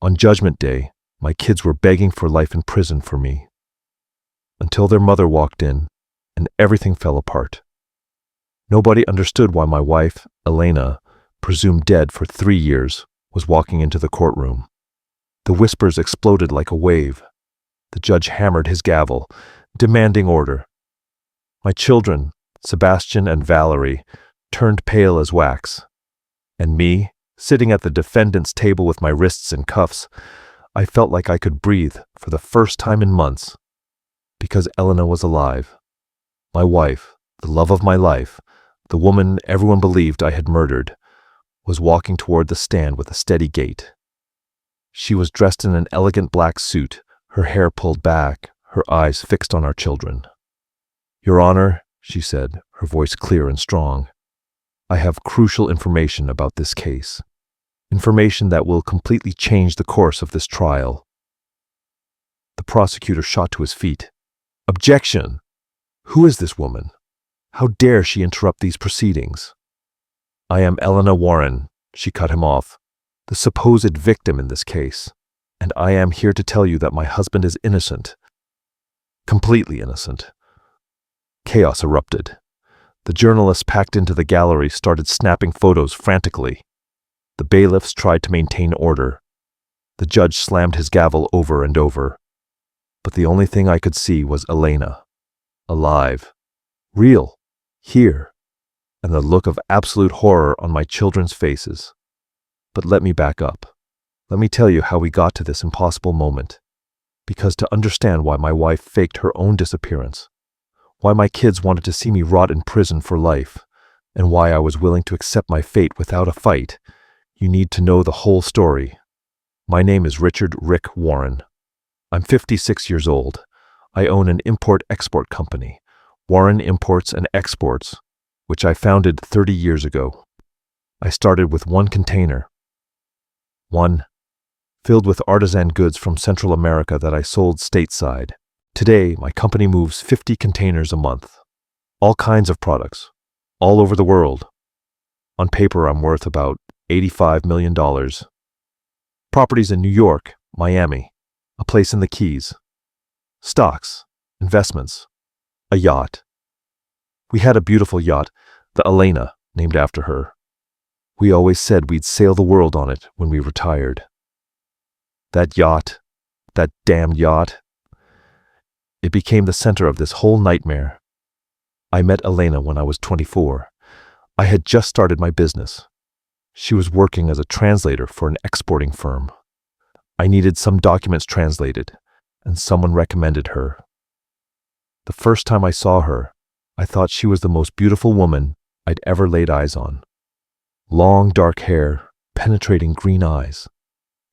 On Judgment Day, my kids were begging for life in prison for me, until their mother walked in, and everything fell apart. Nobody understood why my wife, Elena, presumed dead for 3 years, was walking into the courtroom. The whispers exploded like a wave. The judge hammered his gavel, demanding order. My children, Sebastian and Valerie, turned pale as wax. And me, sitting at the defendant's table with my wrists in cuffs, I felt like I could breathe for the first time in months. Because Elena was alive. My wife, the love of my life, the woman everyone believed I had murdered, was walking toward the stand with a steady gait. She was dressed in an elegant black suit, her hair pulled back, her eyes fixed on our children. "Your Honor," she said, her voice clear and strong, "I have crucial information about this case. Information that will completely change the course of this trial." The prosecutor shot to his feet. "Objection! Who is this woman? How dare she interrupt these proceedings?" "I am Elena Warren," she cut him off, "the supposed victim in this case, and I am here to tell you that my husband is innocent. Completely innocent." Chaos erupted. The journalists packed into the gallery started snapping photos frantically. The bailiffs tried to maintain order. The judge slammed his gavel over and over. But the only thing I could see was Elena. Alive. Real. Here. And the look of absolute horror on my children's faces. But let me back up. Let me tell you how we got to this impossible moment. Because to understand why my wife faked her own disappearance, why my kids wanted to see me rot in prison for life, and why I was willing to accept my fate without a fight, you need to know the whole story. My name is Richard "Rick" Warren. I'm 56 years old. I own an import-export company, Warren Imports and Exports, which I founded 30 years ago. I started with one container. One, filled with artisan goods from Central America that I sold stateside. Today, my company moves 50 containers a month. All kinds of products, all over the world. On paper, I'm worth about $85 million. Properties in New York, Miami, a place in the Keys. Stocks, investments, a yacht. We had a beautiful yacht, the Elena, named after her. We always said we'd sail the world on it when we retired. That yacht, that damned yacht, it became the center of this whole nightmare. I met Elena when I was 24. I had just started my business. She was working as a translator for an exporting firm. I needed some documents translated, and someone recommended her. The first time I saw her, I thought she was the most beautiful woman I'd ever laid eyes on. Long dark hair, penetrating green eyes,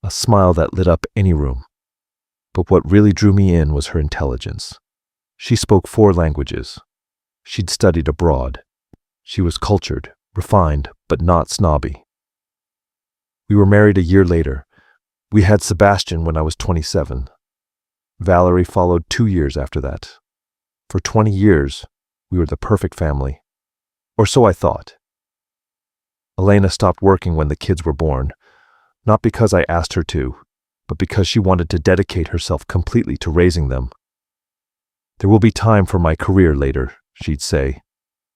a smile that lit up any room. But what really drew me in was her intelligence. She spoke 4 languages. She'd studied abroad. She was cultured, refined, but not snobby. We were married a year later. We had Sebastian when I was 27. Valerie followed 2 years after that. For 20 years, we were the perfect family. Or so I thought. Elena stopped working when the kids were born, not because I asked her to, but because she wanted to dedicate herself completely to raising them. "There will be time for my career later," she'd say.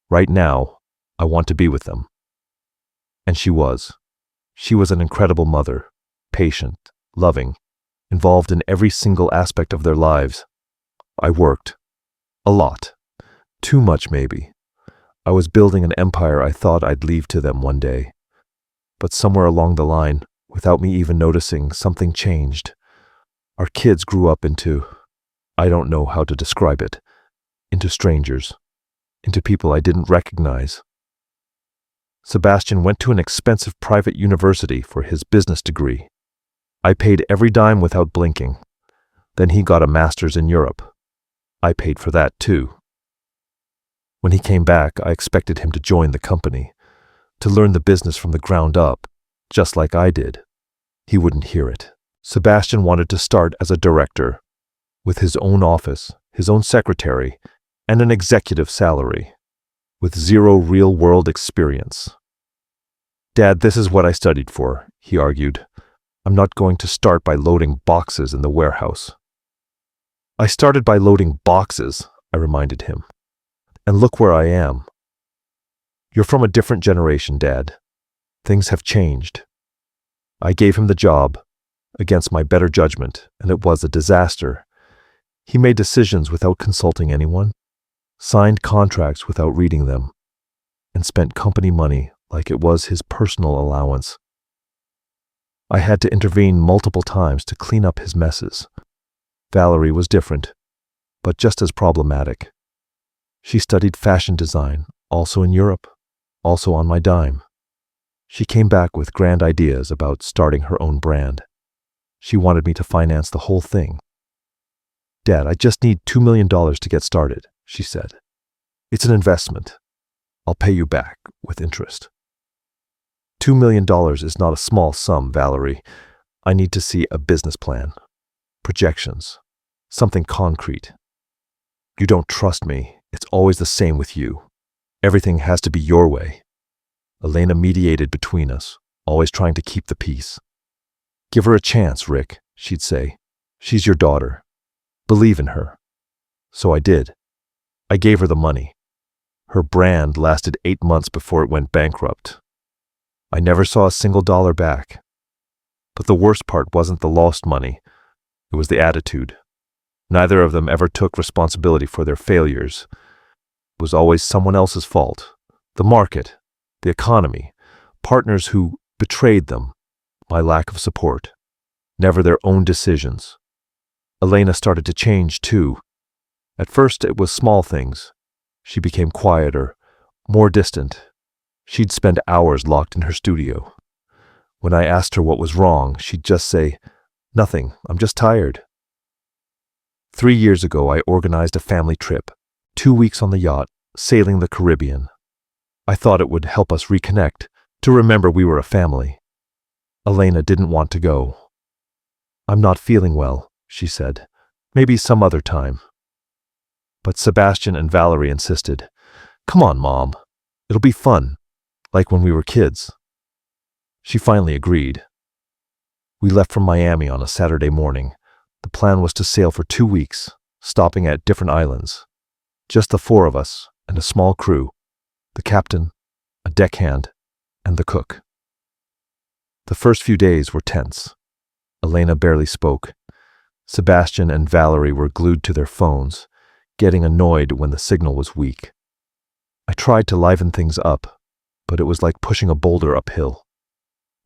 "Right now, I want to be with them." And she was. She was an incredible mother, patient, loving, involved in every single aspect of their lives. I worked. A lot. Too much, maybe. I was building an empire I thought I'd leave to them one day. But somewhere along the line, without me even noticing, something changed. Our kids grew up into, I don't know how to describe it, into strangers, into people I didn't recognize. Sebastian went to an expensive private university for his business degree. I paid every dime without blinking. Then he got a master's in Europe. I paid for that too. When he came back, I expected him to join the company, to learn the business from the ground up, just like I did. He wouldn't hear it. Sebastian wanted to start as a director, with his own office, his own secretary, and an executive salary, with 0 real-world experience. "Dad, this is what I studied for," he argued. I'm not going to start by loading boxes in the warehouse. I started by loading boxes, I reminded him. And look where I am. You're from a different generation, Dad. Things have changed. I gave him the job, against my better judgment, and it was a disaster. He made decisions without consulting anyone, signed contracts without reading them, and spent company money like it was his personal allowance. I had to intervene multiple times to clean up his messes. Valerie was different, but just as problematic. She studied fashion design, also in Europe, also on my dime. She came back with grand ideas about starting her own brand. She wanted me to finance the whole thing. Dad, I just need $2 million to get started, she said. It's an investment. I'll pay you back with interest. $2 million is not a small sum, Valerie. I need to see a business plan, projections, something concrete. You don't trust me. It's always the same with you. Everything has to be your way. Elena mediated between us, always trying to keep the peace. Give her a chance, Rick, she'd say. She's your daughter. Believe in her. So I did. I gave her the money. Her brand lasted 8 months before it went bankrupt. I never saw a single dollar back. But the worst part wasn't the lost money. It was the attitude. Neither of them ever took responsibility for their failures. It was always someone else's fault. The market, the economy, partners who betrayed them, my lack of support, never their own decisions. Elena started to change too. At first it was small things. She became quieter, more distant. She'd spend hours locked in her studio. When I asked her what was wrong, she'd just say, "Nothing, I'm just tired." 3 years ago, I organized a family trip, 2 weeks on the yacht, sailing the Caribbean. I thought it would help us reconnect, to remember we were a family. Elena didn't want to go. "I'm not feeling well," she said. "Maybe some other time." But Sebastian and Valerie insisted. "Come on, Mom. It'll be fun, like when we were kids." She finally agreed. We left from Miami on a Saturday morning. The plan was to sail for 2 weeks, stopping at different islands. Just the 4 of us and a small crew, the captain, a deckhand, and the cook. The first few days were tense. Elena barely spoke. Sebastian and Valerie were glued to their phones, getting annoyed when the signal was weak. I tried to liven things up, but it was like pushing a boulder uphill.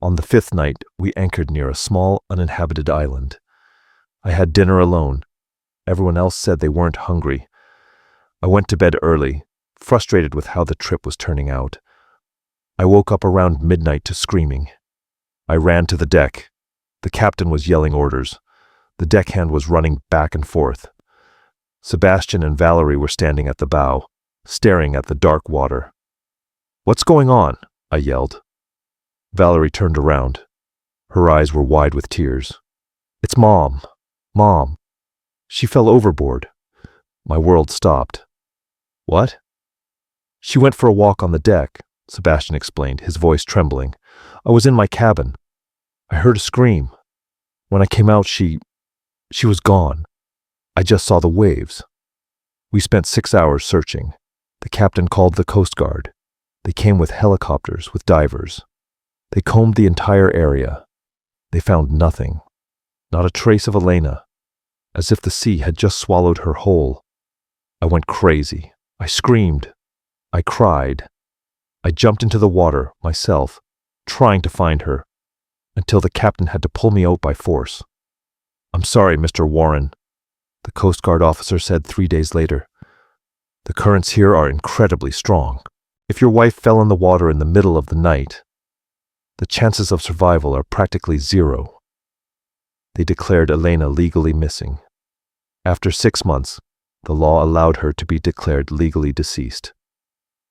On the 5th night, we anchored near a small, uninhabited island. I had dinner alone. Everyone else said they weren't hungry. I went to bed early, frustrated with how the trip was turning out. I woke up around midnight to screaming. I ran to the deck. The captain was yelling orders. The deckhand was running back and forth. Sebastian and Valerie were standing at the bow, staring at the dark water. "What's going on?" I yelled. Valerie turned around. Her eyes were wide with tears. "It's Mom. Mom. She fell overboard." My world stopped. "What?" "She went for a walk on the deck," Sebastian explained, his voice trembling. "I was in my cabin. I heard a scream. When I came out, she was gone. I just saw the waves." We spent 6 hours searching. The captain called the Coast Guard. They came with helicopters, with divers. They combed the entire area. They found nothing. Not a trace of Elena, as if the sea had just swallowed her whole. I went crazy. I screamed. I cried. I jumped into the water, myself, trying to find her, until the captain had to pull me out by force. "I'm sorry, Mr. Warren," the Coast Guard officer said 3 days later. "The currents here are incredibly strong. If your wife fell in the water in the middle of the night, the chances of survival are practically zero." They declared Elena legally missing. After 6 months, the law allowed her to be declared legally deceased.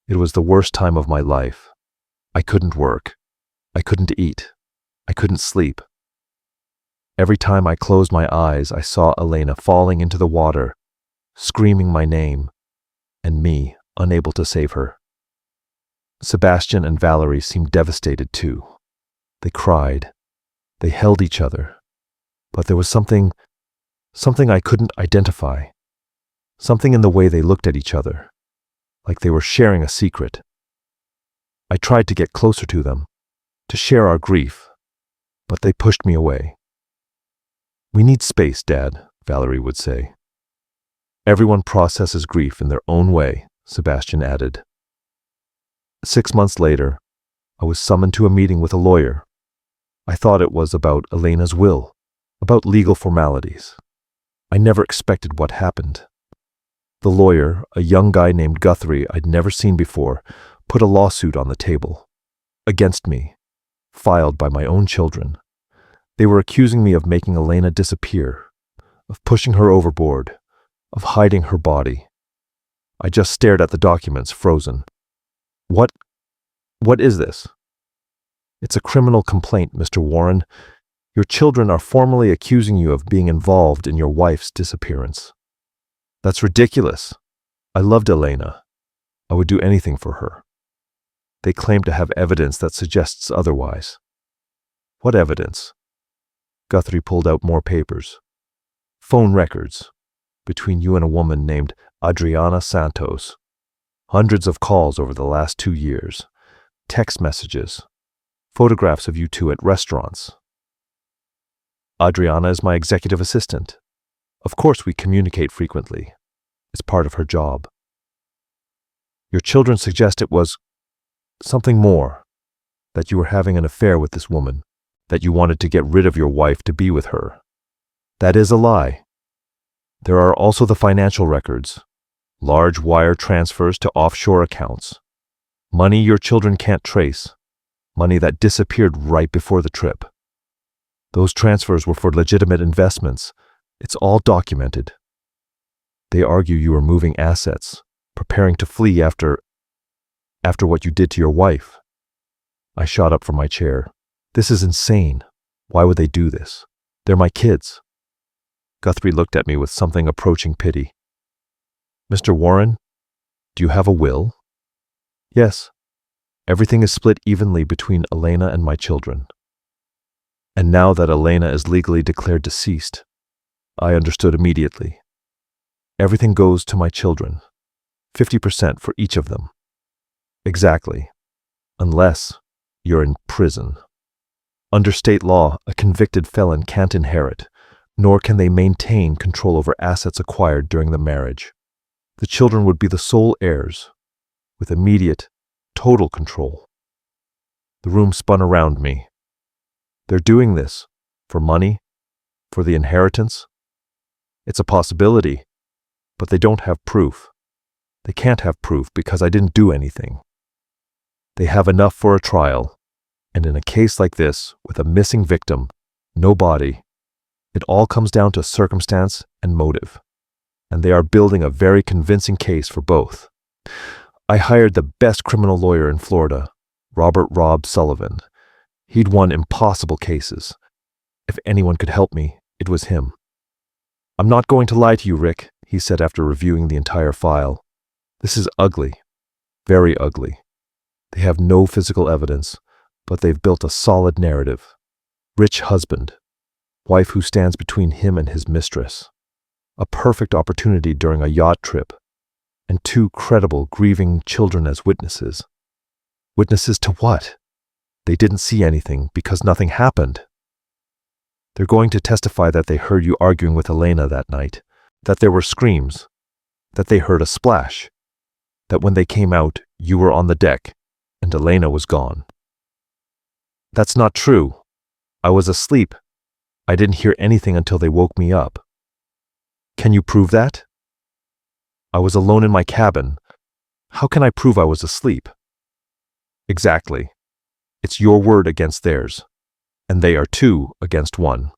It was the worst time of my life. I couldn't work. I couldn't eat. I couldn't sleep. Every time I closed my eyes, I saw Elena falling into the water, screaming my name, and me unable to save her. Sebastian and Valerie seemed devastated too. They cried. They held each other, but there was something I couldn't identify. Something in the way they looked at each other, like they were sharing a secret. I tried to get closer to them, to share our grief, but they pushed me away. "We need space, Dad," Valerie would say. "Everyone processes grief in their own way," Sebastian added. 6 months later, I was summoned to a meeting with a lawyer. I thought it was about Elena's will, about legal formalities. I never expected what happened. The lawyer, a young guy named Guthrie I'd never seen before, put a lawsuit on the table. Against me, filed by my own children. They were accusing me of making Elena disappear, of pushing her overboard, of hiding her body. I just stared at the documents, frozen. What is this?" "It's a criminal complaint, Mr. Warren. Your children are formally accusing you of being involved in your wife's disappearance." "That's ridiculous. I loved Elena. I would do anything for her." "They claim to have evidence that suggests otherwise." "What evidence?" Guthrie pulled out more papers. "Phone records between you and a woman named Adriana Santos. Hundreds of calls over the last 2 years. Text messages. Photographs of you two at restaurants. Adriana is my executive assistant. Of course we communicate frequently. It's part of her job. Your children suggest it was something more, that you were having an affair with this woman, that you wanted to get rid of your wife to be with her. That is a lie. There are also the financial records, large wire transfers to offshore accounts, money your children can't trace, money that disappeared right before the trip. Those transfers were for legitimate investments. It's all documented. They argue you were moving assets, preparing to flee after what you did to your wife." I shot up from my chair. "This is insane. Why would they do this? They're my kids." Guthrie looked at me with something approaching pity. "Mr. Warren, do you have a will?" "Yes. Everything is split evenly between Elena and my children." And now that Elena is legally declared deceased, I understood immediately. Everything goes to my children, 50% for each of them. Exactly. Unless you're in prison. Under state law, a convicted felon can't inherit, nor can they maintain control over assets acquired during the marriage. The children would be the sole heirs, with immediate, total control. The room spun around me. They're doing this for money, for the inheritance. It's a possibility, but they don't have proof. They can't have proof because I didn't do anything. They have enough for a trial, and in a case like this, with a missing victim, no body, it all comes down to circumstance and motive, and they are building a very convincing case for both. I hired the best criminal lawyer in Florida, Robert "Rob" Sullivan. He'd won impossible cases. If anyone could help me, it was him. "I'm not going to lie to you, Rick," he said after reviewing the entire file. "This is ugly, very ugly. They have no physical evidence, but they've built a solid narrative. Rich husband, wife who stands between him and his mistress. A perfect opportunity during a yacht trip, and 2 credible, grieving children as witnesses. Witnesses to what? They didn't see anything because nothing happened. They're going to testify that they heard you arguing with Elena that night, that there were screams, that they heard a splash, that when they came out, you were on the deck, and Elena was gone." "That's not true. I was asleep. I didn't hear anything until they woke me up." "Can you prove that?" "I was alone in my cabin. How can I prove I was asleep?" "Exactly. It's your word against theirs, and they are 2 against 1.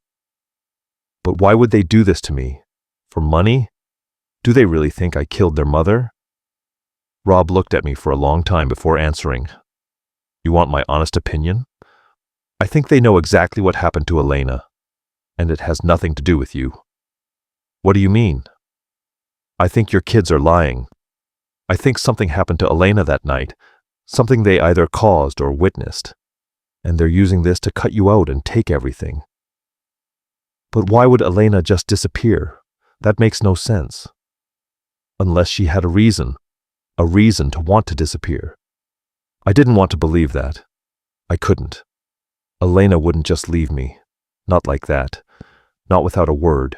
But why would they do this to me? For money? Do they really think I killed their mother?" Rob looked at me for a long time before answering. "You want my honest opinion? I think they know exactly what happened to Elena, and it has nothing to do with you." "What do you mean?" "I think your kids are lying. I think something happened to Elena that night, something they either caused or witnessed. and they're using this to cut you out and take everything. But why would Elena just disappear? That makes no sense. Unless she had a reason to want to disappear. I didn't want to believe that. I couldn't. Elena wouldn't just leave me. Not like that. Not without a word.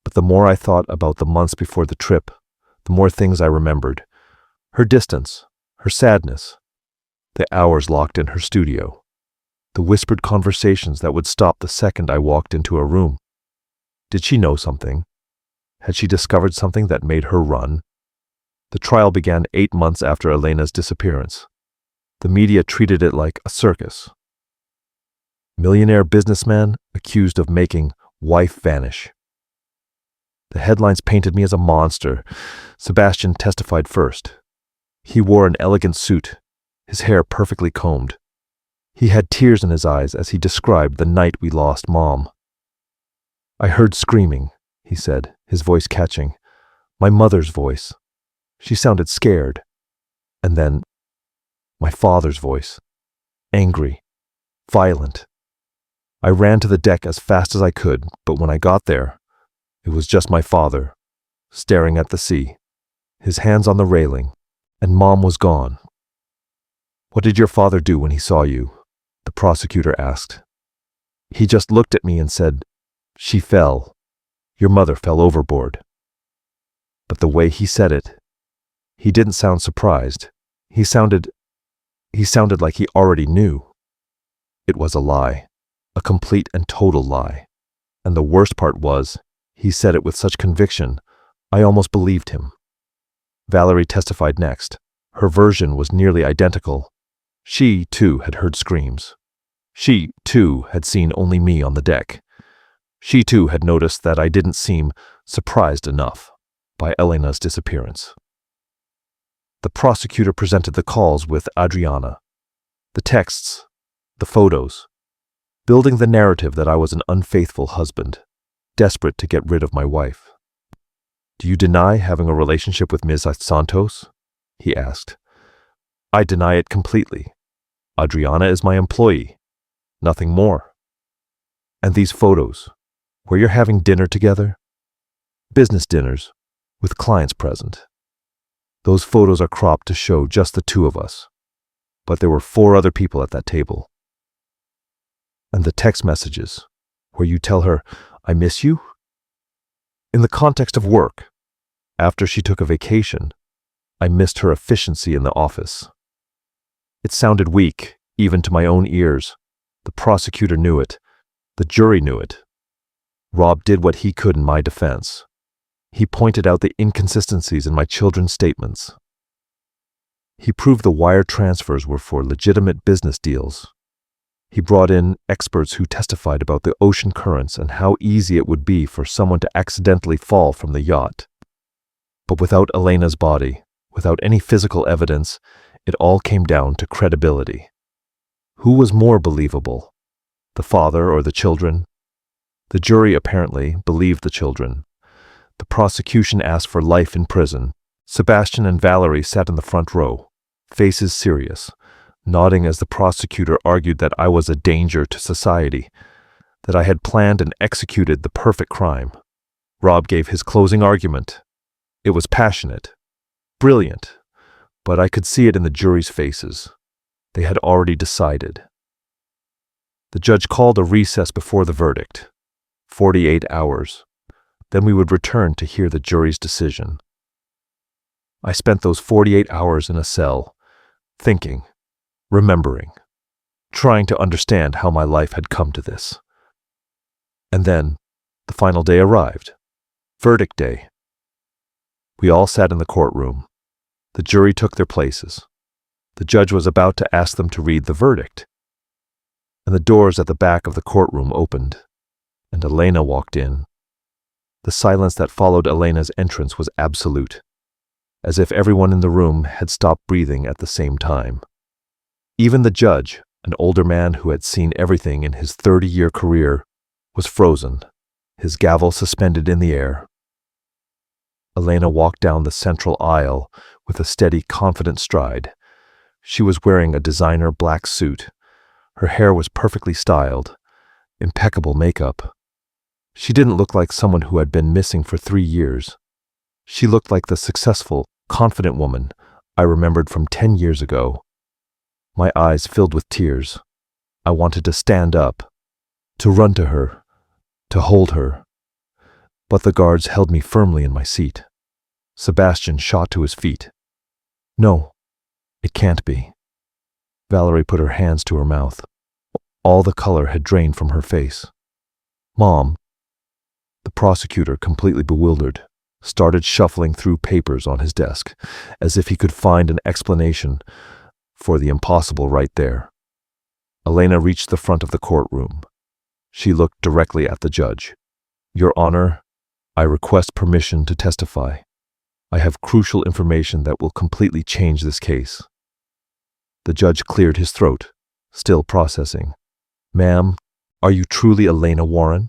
But the more I thought about the months before the trip, the more things I remembered. Her distance, her sadness, the hours locked in her studio, the whispered conversations that would stop the second I walked into a room. Did she know something? Had she discovered something that made her run? The trial began 8 months after Elena's disappearance. The media treated it like a circus. Millionaire businessman accused of making wife vanish. The headlines painted me as a monster. Sebastian testified first. He wore an elegant suit, his hair perfectly combed. He had tears in his eyes as he described the night we lost Mom. I heard screaming, he said, his voice catching. My mother's voice. She sounded scared. And then, my father's voice. Angry. Violent. I ran to the deck as fast as I could, but when I got there, it was just my father, staring at the sea, his hands on the railing, and Mom was gone. What did your father do when he saw you? The prosecutor asked. He just looked at me and said, she fell. Your mother fell overboard. But the way he said it, he didn't sound surprised. He sounded like he already knew. It was a lie, a complete and total lie. And the worst part was, he said it with such conviction, I almost believed him. Valerie testified next. Her version was nearly identical. She, too, had heard screams. She, too, had seen only me on the deck. She, too, had noticed that I didn't seem surprised enough by Elena's disappearance. The prosecutor presented the calls with Adriana, the texts, the photos, building the narrative that I was an unfaithful husband, desperate to get rid of my wife. Do you deny having a relationship with Ms. Santos? He asked. I deny it completely. Adriana is my employee. Nothing more. And these photos, where you're having dinner together? Business dinners, with clients present. Those photos are cropped to show just the two of us. But there were 4 other people at that table. And the text messages, where you tell her, I miss you? In the context of work, after she took a vacation, I missed her efficiency in the office. It sounded weak, even to my own ears. The prosecutor knew it. The jury knew it. Rob did what he could in my defense. He pointed out the inconsistencies in my children's statements. He proved the wire transfers were for legitimate business deals. He brought in experts who testified about the ocean currents and how easy it would be for someone to accidentally fall from the yacht. But without Elena's body, without any physical evidence, it all came down to credibility. Who was more believable, the father or the children? The jury apparently believed the children. The prosecution asked for life in prison. Sebastian and Valerie sat in the front row, faces serious, nodding as the prosecutor argued that I was a danger to society, that I had planned and executed the perfect crime. Rob gave his closing argument. It was passionate, brilliant, but I could see it in the jury's faces. They had already decided. The judge called a recess before the verdict, 48 hours. Then we would return to hear the jury's decision. I spent those 48 hours in a cell, thinking, remembering, trying to understand how my life had come to this. And then, the final day arrived. Verdict day. We all sat in the courtroom. The jury took their places. The judge was about to ask them to read the verdict. And the doors at the back of the courtroom opened, and Elena walked in. The silence that followed Elena's entrance was absolute, as if everyone in the room had stopped breathing at the same time. Even the judge, an older man who had seen everything in his 30-year career, was frozen, his gavel suspended in the air. Elena walked down the central aisle with a steady, confident stride. She was wearing a designer black suit, Her hair was perfectly styled, impeccable makeup. She didn't look like someone who had been missing for 3 years. She looked like the successful, confident woman I remembered from 10 years ago. My eyes filled with tears. I wanted to stand up, to run to her, to hold her. But the guards held me firmly in my seat. Sebastian shot to his feet. No, it can't be. Valerie put her hands to her mouth. All the color had drained from her face. Mom, the prosecutor, completely bewildered, started shuffling through papers on his desk, as if he could find an explanation for the impossible right there. Elena reached the front of the courtroom. She looked directly at the judge. Your Honor, I request permission to testify. I have crucial information that will completely change this case. The judge cleared his throat, still processing. Ma'am, are you truly Elena Warren?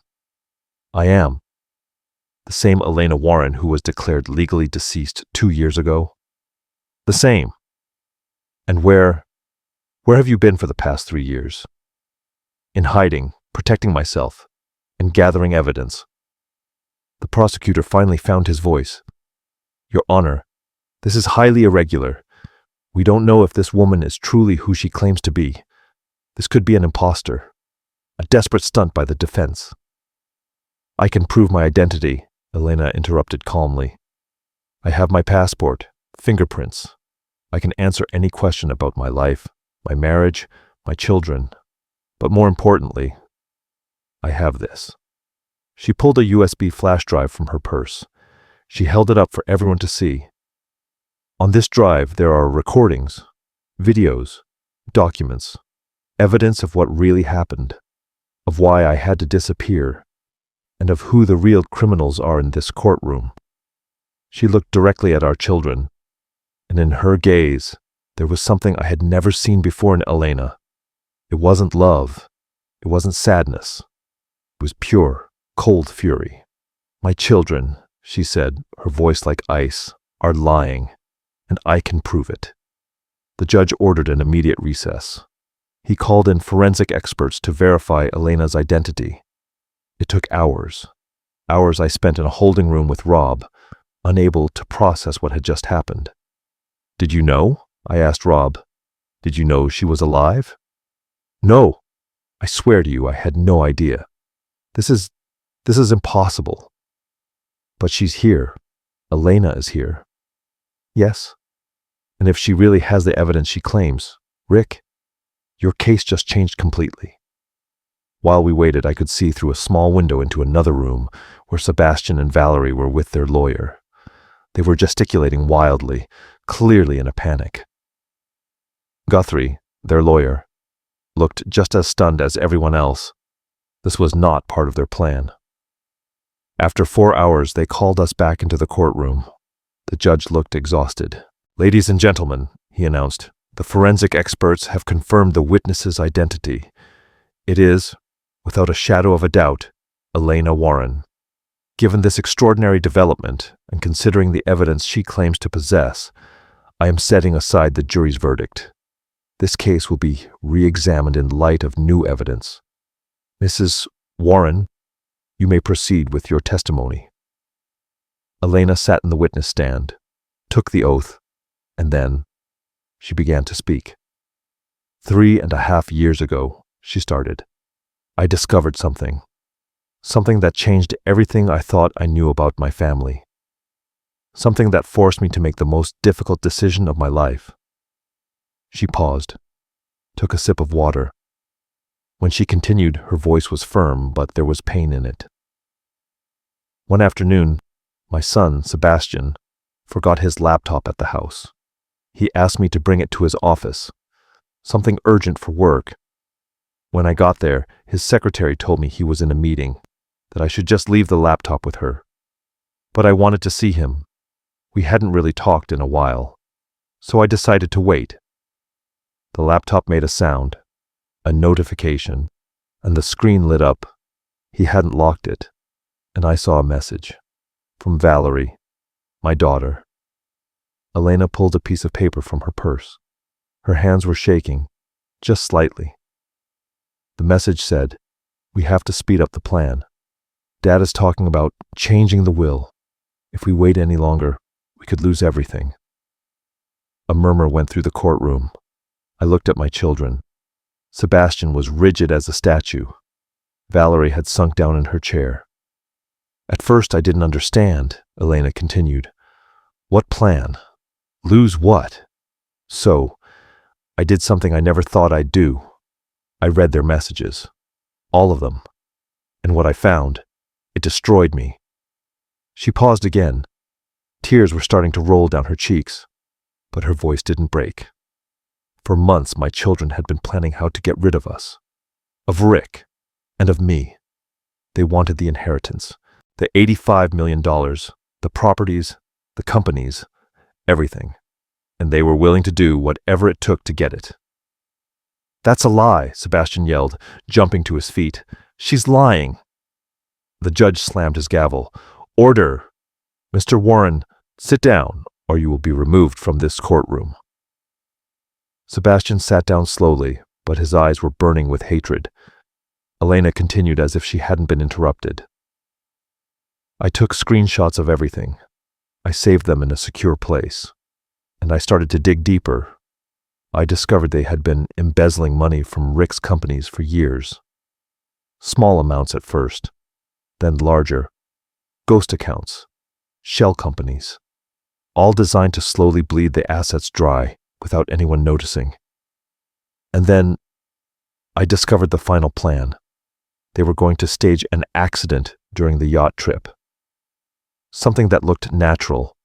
I am. The same Elena Warren who was declared legally deceased 2 years ago? The same. And where have you been for the past 3 years? In hiding, protecting myself, and gathering evidence. The prosecutor finally found his voice. Your Honor, this is highly irregular. We don't know if this woman is truly who she claims to be. This could be an imposter, a desperate stunt by the defense. I can prove my identity, Elena interrupted calmly. I have my passport, fingerprints. I can answer any question about my life, my marriage, my children. But more importantly, I have this. She pulled a USB flash drive from her purse. She held it up for everyone to see. On this drive, there are recordings, videos, documents, evidence of what really happened, of why I had to disappear, and of who the real criminals are in this courtroom. She looked directly at our children, and in her gaze, there was something I had never seen before in Elena. It wasn't love. It wasn't sadness. It was pure, cold fury. My children, she said, her voice like ice, are lying, and I can prove it. The judge ordered an immediate recess. He called in forensic experts to verify Elena's identity. It took hours. Hours I spent in a holding room with Rob, unable to process what had just happened. Did you know? I asked Rob. Did you know she was alive? No. I swear to you, I had no idea. This is impossible. But she's here. Elena is here. Yes. And if she really has the evidence she claims, Rick, your case just changed completely. While we waited, I could see through a small window into another room where Sebastian and Valerie were with their lawyer. They were gesticulating wildly, clearly in a panic. Guthrie, their lawyer, looked just as stunned as everyone else. This was not part of their plan. After 4 hours, they called us back into the courtroom. The judge looked exhausted. Ladies and gentlemen, he announced, the forensic experts have confirmed the witness's identity. It is, without a shadow of a doubt, Elena Warren. Given this extraordinary development, and considering the evidence she claims to possess, I am setting aside the jury's verdict. This case will be re-examined in light of new evidence. Mrs. Warren, you may proceed with your testimony. Elena sat in the witness stand, took the oath, and then she began to speak. 3.5 years ago, she started, I discovered something that changed everything I thought I knew about my family. Something that forced me to make the most difficult decision of my life. She paused, took a sip of water. When she continued, her voice was firm, but there was pain in it. One afternoon, my son, Sebastian, forgot his laptop at the house. He asked me to bring it to his office, something urgent for work. When I got there, his secretary told me he was in a meeting, that I should just leave the laptop with her. But I wanted to see him. We hadn't really talked in a while, so I decided to wait. The laptop made a sound, a notification, and the screen lit up. He hadn't locked it, and I saw a message. From Valerie, my daughter. Elena pulled a piece of paper from her purse. Her hands were shaking, just slightly. The message said, "We have to speed up the plan. Dad is talking about changing the will. If we wait any longer, we could lose everything." A murmur went through the courtroom. I looked at my children. Sebastian was rigid as a statue. Valerie had sunk down in her chair. "At first I didn't understand," Elena continued. "What plan? Lose what? So, I did something I never thought I'd do. I read their messages. All of them. And what I found, it destroyed me." She paused again. Tears were starting to roll down her cheeks, but her voice didn't break. For months, my children had been planning how to get rid of us. Of Rick. And of me. They wanted the inheritance. The $85 million. The properties. The companies. Everything. And they were willing to do whatever it took to get it. "That's a lie," Sebastian yelled, jumping to his feet. "She's lying." The judge slammed his gavel. "Order! Mr. Warren, sit down, or you will be removed from this courtroom." Sebastian sat down slowly, but his eyes were burning with hatred. Elena continued as if she hadn't been interrupted. "I took screenshots of everything. I saved them in a secure place. And I started to dig deeper. I discovered they had been embezzling money from Rick's companies for years. Small amounts at first, then larger. Ghost accounts. Shell companies. All designed to slowly bleed the assets dry without anyone noticing. And then I discovered the final plan. They were going to stage an accident during the yacht trip. Something that looked natural,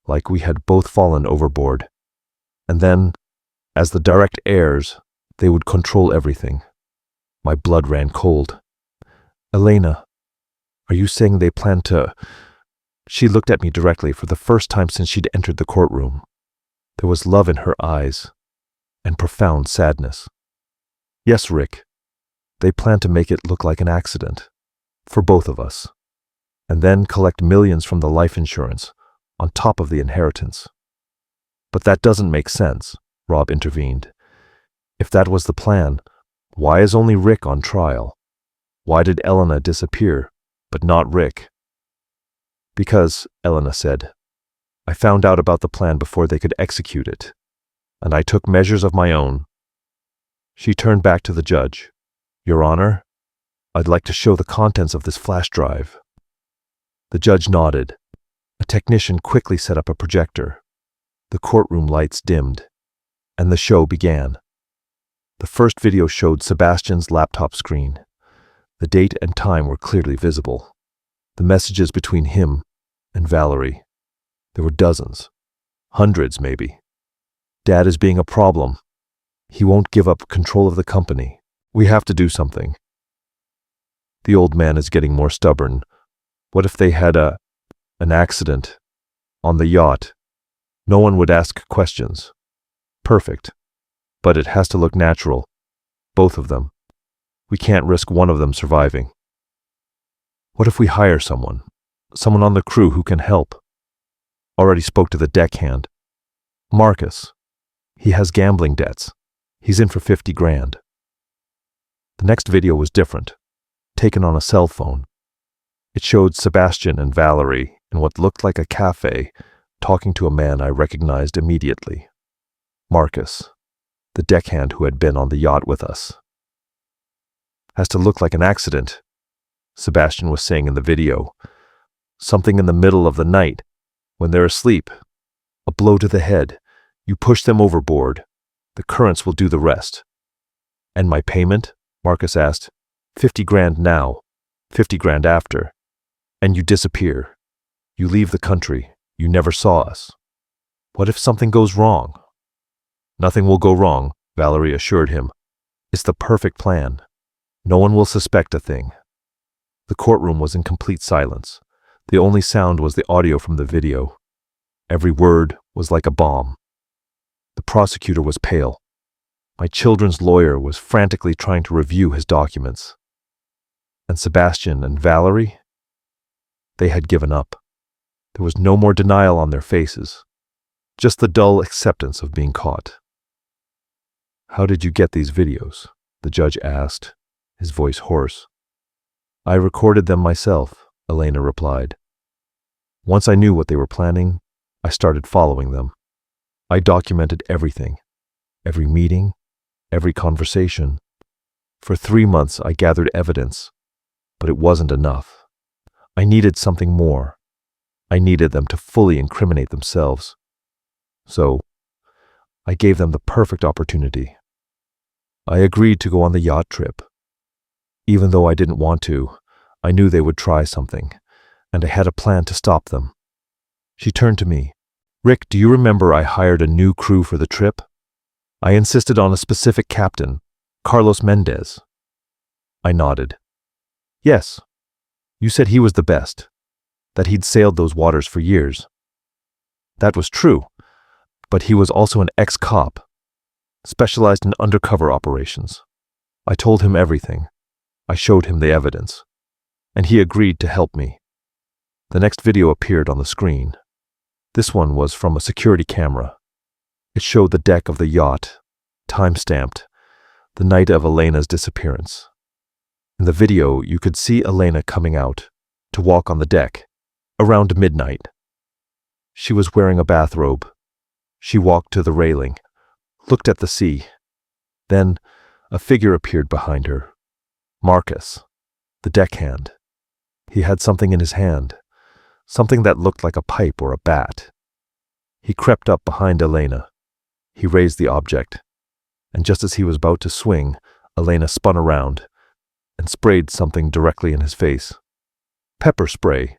like we had both fallen overboard. And then, as the direct heirs, they would control everything. My blood ran cold. "Elena, are you saying they plan to—" She looked at me directly for the first time since she'd entered the courtroom. There was love in her eyes, and profound sadness. "Yes, Rick. They plan to make it look like an accident. For both of us. And then collect millions from the life insurance, on top of the inheritance." "But that doesn't make sense," Rob intervened. "If that was the plan, why is only Rick on trial? Why did Elena disappear, but not Rick?" "Because," Elena said, "I found out about the plan before they could execute it, and I took measures of my own." She turned back to the judge. "Your Honor, I'd like to show the contents of this flash drive." The judge nodded. A technician quickly set up a projector. The courtroom lights dimmed, and the show began. The first video showed Sebastian's laptop screen. The date and time were clearly visible. The messages between him and Valerie. There were dozens. Hundreds, maybe. "Dad is being a problem. He won't give up control of the company. We have to do something." "The old man is getting more stubborn. What if they had an accident on the yacht? No one would ask questions." "Perfect. But it has to look natural. Both of them. We can't risk one of them surviving." "What if we hire someone? Someone on the crew who can help?" "Already spoke to the deckhand. Marcus. He has gambling debts. He's in for 50 grand. The next video was different, taken on a cell phone. It showed Sebastian and Valerie in what looked like a cafe, talking to a man I recognized immediately. Marcus, the deckhand who had been on the yacht with us. "Has to look like an accident," Sebastian was saying in the video. "Something in the middle of the night, when they're asleep. A blow to the head. You push them overboard. The currents will do the rest." "And my payment?" Marcus asked. 50 grand now, 50 grand after. And you disappear. You leave the country. You never saw us. What if something goes wrong?" "Nothing will go wrong," Valerie assured him. "It's the perfect plan. No one will suspect a thing." The courtroom was in complete silence. The only sound was the audio from the video. Every word was like a bomb. The prosecutor was pale. My children's lawyer was frantically trying to review his documents. And Sebastian and Valerie? They had given up. There was no more denial on their faces, just the dull acceptance of being caught. "How did you get these videos?" the judge asked. his voice hoarse. I recorded them myself, Elena replied. Once I knew what they were planning, I started following them. I documented everything, every meeting, every conversation. For 3 months I gathered evidence, but it wasn't enough. I needed something more. I needed them to fully incriminate themselves. So, I gave them the perfect opportunity. I agreed to go on the yacht trip. Even though I didn't want to, I knew they would try something, and I had a plan to stop them. She turned to me. Rick, do you remember I hired a new crew for the trip? I insisted on a specific captain, Carlos Mendez. I nodded. Yes, you said he was the best, that he'd sailed those waters for years. That was true, but he was also an ex-cop, specialized in undercover operations. I told him everything. I showed him the evidence, and he agreed to help me. The next video appeared on the screen. This one was from a security camera. It showed the deck of the yacht, time-stamped, the night of Elena's disappearance. In the video, you could see Elena coming out to walk on the deck around midnight. She was wearing a bathrobe. She walked to the railing, looked at the sea. Then, a figure appeared behind her. Marcus, the deckhand. He had something in his hand, something that looked like a pipe or a bat. He crept up behind Elena. He raised the object, and just as he was about to swing, Elena spun around and sprayed something directly in his face. Pepper spray,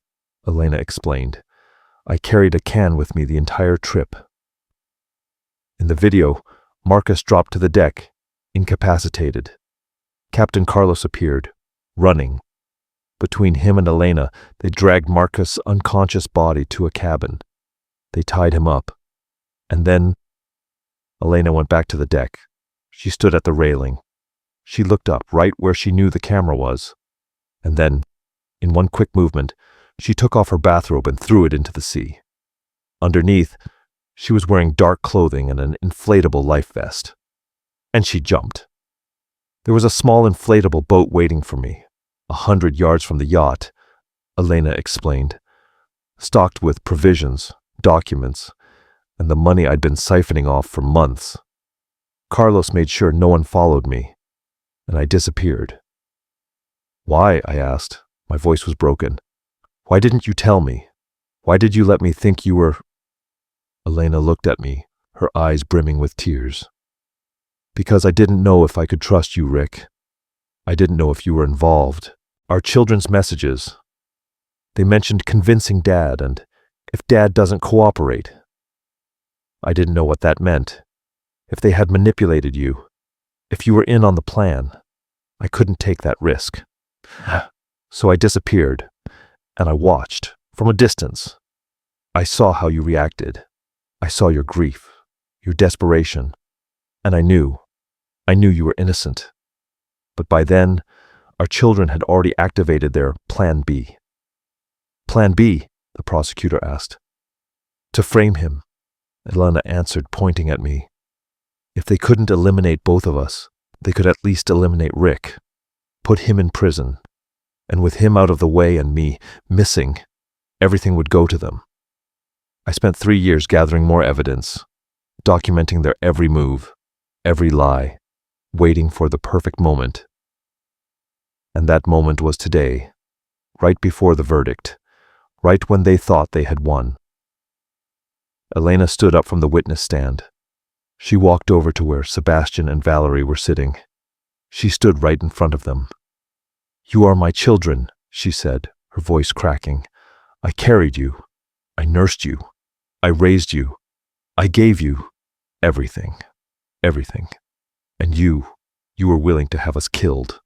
Elena explained. I carried a can with me the entire trip. In the video, Marcus dropped to the deck, incapacitated. Captain Carlos appeared, running. Between him and Elena, they dragged Marcus' unconscious body to a cabin. They tied him up. And then, Elena went back to the deck. She stood at the railing. She looked up right where she knew the camera was. And then, in one quick movement, she took off her bathrobe and threw it into the sea. Underneath, she was wearing dark clothing and an inflatable life vest. And she jumped. There was a small inflatable boat waiting for me, 100 yards from the yacht, Elena explained, stocked with provisions, documents, and the money I'd been siphoning off for months. Carlos made sure no one followed me, and I disappeared. Why? I asked. My voice was broken. Why didn't you tell me? Why did you let me think you were... Elena looked at me, her eyes brimming with tears. Because I didn't know if I could trust you, Rick. I didn't know if you were involved. Our children's messages. They mentioned convincing Dad, and if Dad doesn't cooperate. I didn't know what that meant. If they had manipulated you. If you were in on the plan. I couldn't take that risk. So I disappeared, and I watched, from a distance. I saw how you reacted. I saw your grief, your desperation, and I knew you were innocent. But by then, our children had already activated their Plan B. Plan B? The prosecutor asked. To frame him, Elena answered, pointing at me. If they couldn't eliminate both of us, they could at least eliminate Rick, put him in prison, and with him out of the way and me missing, everything would go to them. I spent 3 years gathering more evidence, documenting their every move, every lie, waiting for the perfect moment. And that moment was today, right before the verdict, right when they thought they had won. Elena stood up from the witness stand. She walked over to where Sebastian and Valerie were sitting. She stood right in front of them. You are my children, she said, her voice cracking. I carried you. I nursed you. I raised you. I gave you everything. Everything. And you were willing to have us killed.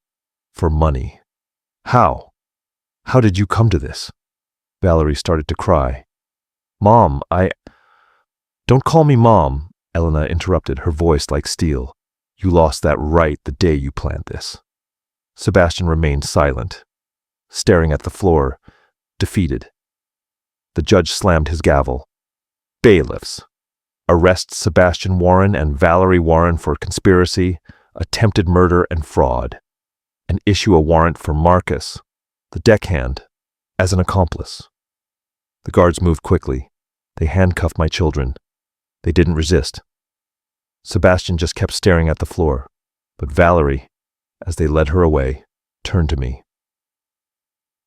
For money. How? How did you come to this? Valerie started to cry. Mom, Don't call me Mom, Elena interrupted, her voice like steel. You lost that right the day you planned this. Sebastian remained silent, staring at the floor, defeated. The judge slammed his gavel. Bailiffs. Arrest Sebastian Warren and Valerie Warren for conspiracy, attempted murder, and fraud. and issue a warrant for Marcus, the deckhand, as an accomplice. The guards moved quickly. They handcuffed my children. They didn't resist. Sebastian just kept staring at the floor, but Valerie, as they led her away, turned to me.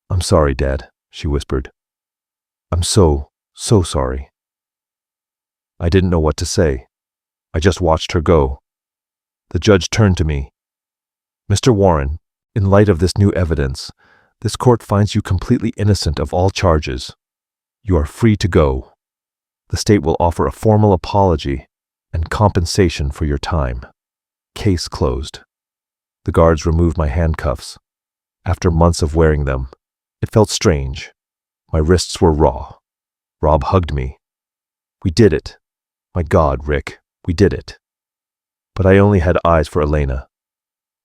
"I'm sorry, Dad," she whispered. "I'm so sorry." I didn't know what to say. I just watched her go. The judge turned to me. "Mr. Warren, in light of this new evidence, this court finds you completely innocent of all charges. You are free to go. The state will offer a formal apology and compensation for your time. Case closed." The guards removed my handcuffs. After months of wearing them, it felt strange. My wrists were raw. Rob hugged me. "We did it. My God, Rick, we did it." But I only had eyes for Elena.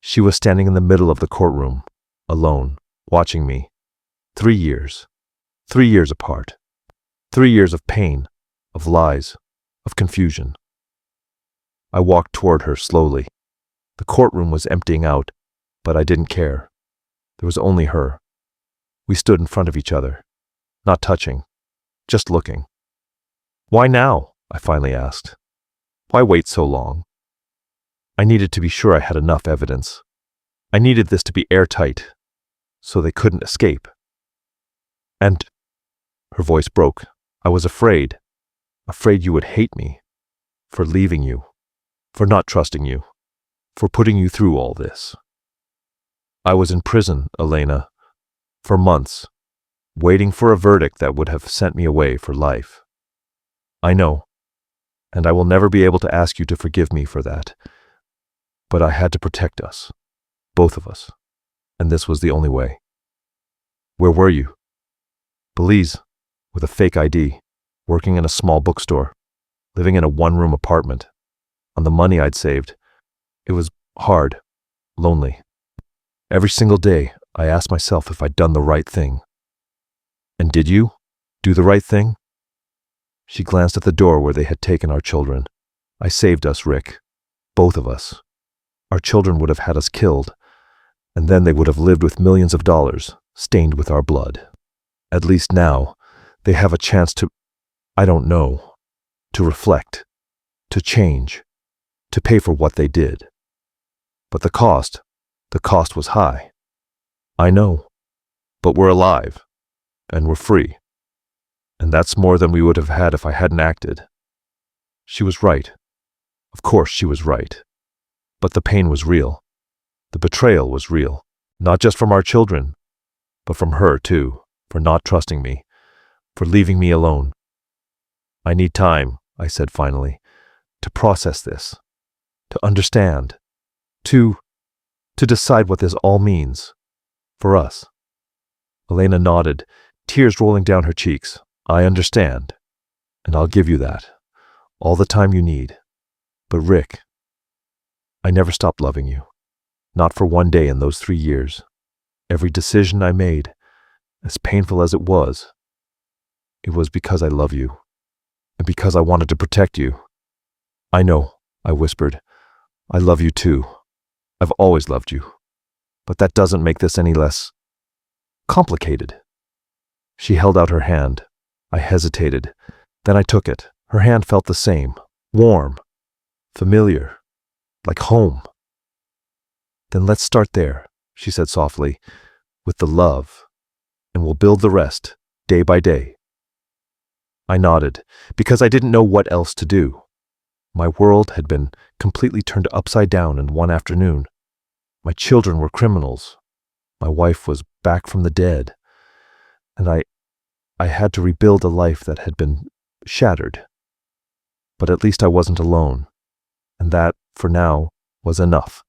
She was standing in the middle of the courtroom, alone, watching me. 3 years. 3 years apart. 3 years of pain, of lies, of confusion. I walked toward her slowly. The courtroom was emptying out, but I didn't care. There was only her. We stood in front of each other, not touching, just looking. "Why now?" I finally asked. "Why wait so long?" I needed to be sure I had enough evidence. I needed this to be airtight, so they couldn't escape. And her voice broke. "I was afraid you would hate me, for leaving you, for not trusting you, for putting you through all this. I was in prison, Elena, for months, waiting for a verdict that would have sent me away for life. I know, and I will never be able to ask you to forgive me for that. But I had to protect us, both of us, and this was the only way." "Where were you?" "Belize, with a fake ID, working in a small bookstore, living in a one-room apartment, on the money I'd saved. It was hard, lonely. Every single day, I asked myself if I'd done the right thing." "And did you do the right thing?" She glanced at the door where they had taken our children. "I saved us, Rick. Both of us. Our children would have had us killed, and then they would have lived with millions of dollars, stained with our blood. At least now, they have a chance to, I don't know, to reflect, to change, to pay for what they did. But the cost was high. I know, but we're alive, and we're free. And that's more than we would have had if I hadn't acted." She was right. Of course she was right. But the pain was real. The betrayal was real, not just from our children, but from her too, for not trusting me, for leaving me alone. "I need time," I said finally, "to process this, to understand, to decide what this all means, for us." Elena nodded, tears rolling down her cheeks. "I understand, and I'll give you that, all the time you need. But Rick, I never stopped loving you, not for one day in those 3 years. Every decision I made, as painful as it was because I love you, and because I wanted to protect you." "I know," I whispered. "I love you too. I've always loved you. But that doesn't make this any less complicated." She held out her hand. I hesitated. Then I took it. Her hand felt the same, warm, familiar, like home. "Then let's start there," she said softly, "with the love, and we'll build the rest, day by day." I nodded, because I didn't know what else to do. My world had been completely turned upside down in one afternoon. My children were criminals. My wife was back from the dead. And I had to rebuild a life that had been shattered. But at least I wasn't alone. And that, for now, was enough.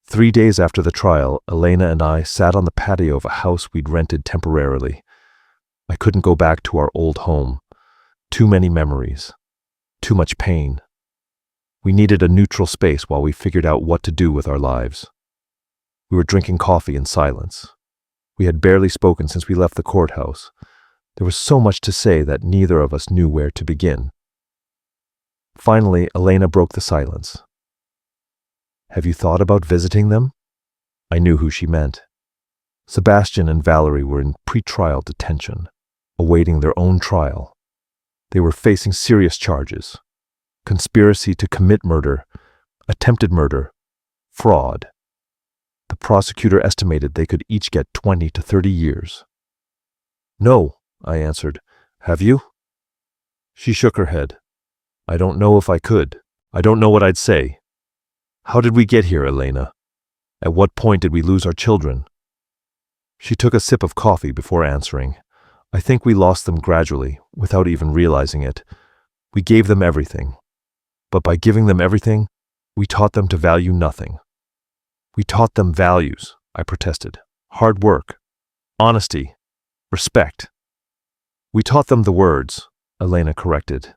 3 days after the trial, Elena and I sat on the patio of a house we'd rented temporarily. I couldn't go back to our old home. Too many memories. Too much pain. We needed a neutral space while we figured out what to do with our lives. We were drinking coffee in silence. We had barely spoken since we left the courthouse. There was so much to say that neither of us knew where to begin. Finally, Elena broke the silence. "Have you thought about visiting them?" I knew who she meant. Sebastian and Valerie were in pre-trial detention, awaiting their own trial. They were facing serious charges: conspiracy to commit murder, attempted murder, fraud. The prosecutor estimated they could each get 20 to 30 years. "No," I answered. "Have you?" She shook her head. "I don't know if I could. I don't know what I'd say. How did we get here, Elena? At what point did we lose our children?" She took a sip of coffee before answering. "I think we lost them gradually, without even realizing it. We gave them everything. But by giving them everything, we taught them to value nothing." "We taught them values," I protested. "Hard work, honesty, respect." "We taught them the words," Elena corrected.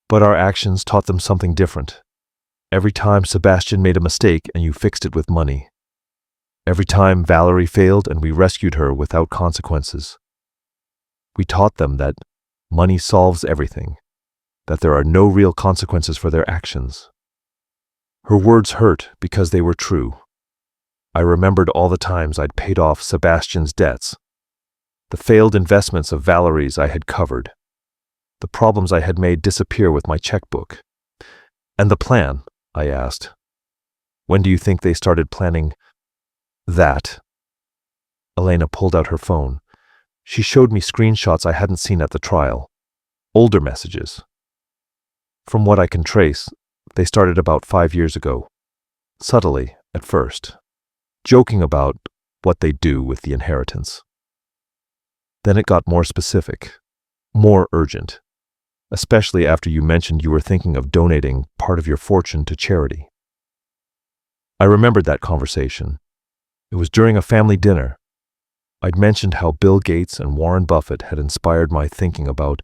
"But our actions taught them something different. Every time Sebastian made a mistake and you fixed it with money. Every time Valerie failed and we rescued her without consequences. We taught them that money solves everything, that there are no real consequences for their actions." Her words hurt because they were true. I remembered all the times I'd paid off Sebastian's debts, the failed investments of Valerie's I had covered, the problems I had made disappear with my checkbook. "And the plan?" I asked. "When do you think they started planning that?" Elena pulled out her phone. She showed me screenshots I hadn't seen at the trial, older messages. "From what I can trace, they started about 5 years ago. Subtly, at first, joking about what they'd do with the inheritance. Then it got more specific, more urgent, especially after you mentioned you were thinking of donating part of your fortune to charity." I remembered that conversation. It was during a family dinner. I'd mentioned how Bill Gates and Warren Buffett had inspired my thinking about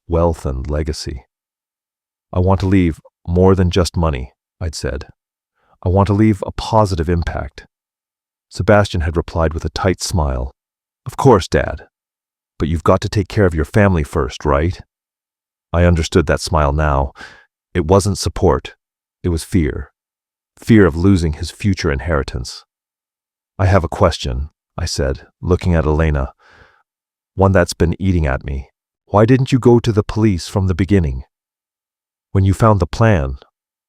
wealth and legacy. "I want to leave more than just money," I'd said. "I want to leave a positive impact." Sebastian had replied with a tight smile. "Of course, Dad. But you've got to take care of your family first, right?" I understood that smile now. It wasn't support. It was fear. Fear of losing his future inheritance. "I have a question," I said, looking at Elena. "One that's been eating at me. Why didn't you go to the police from the beginning? When you found the plan,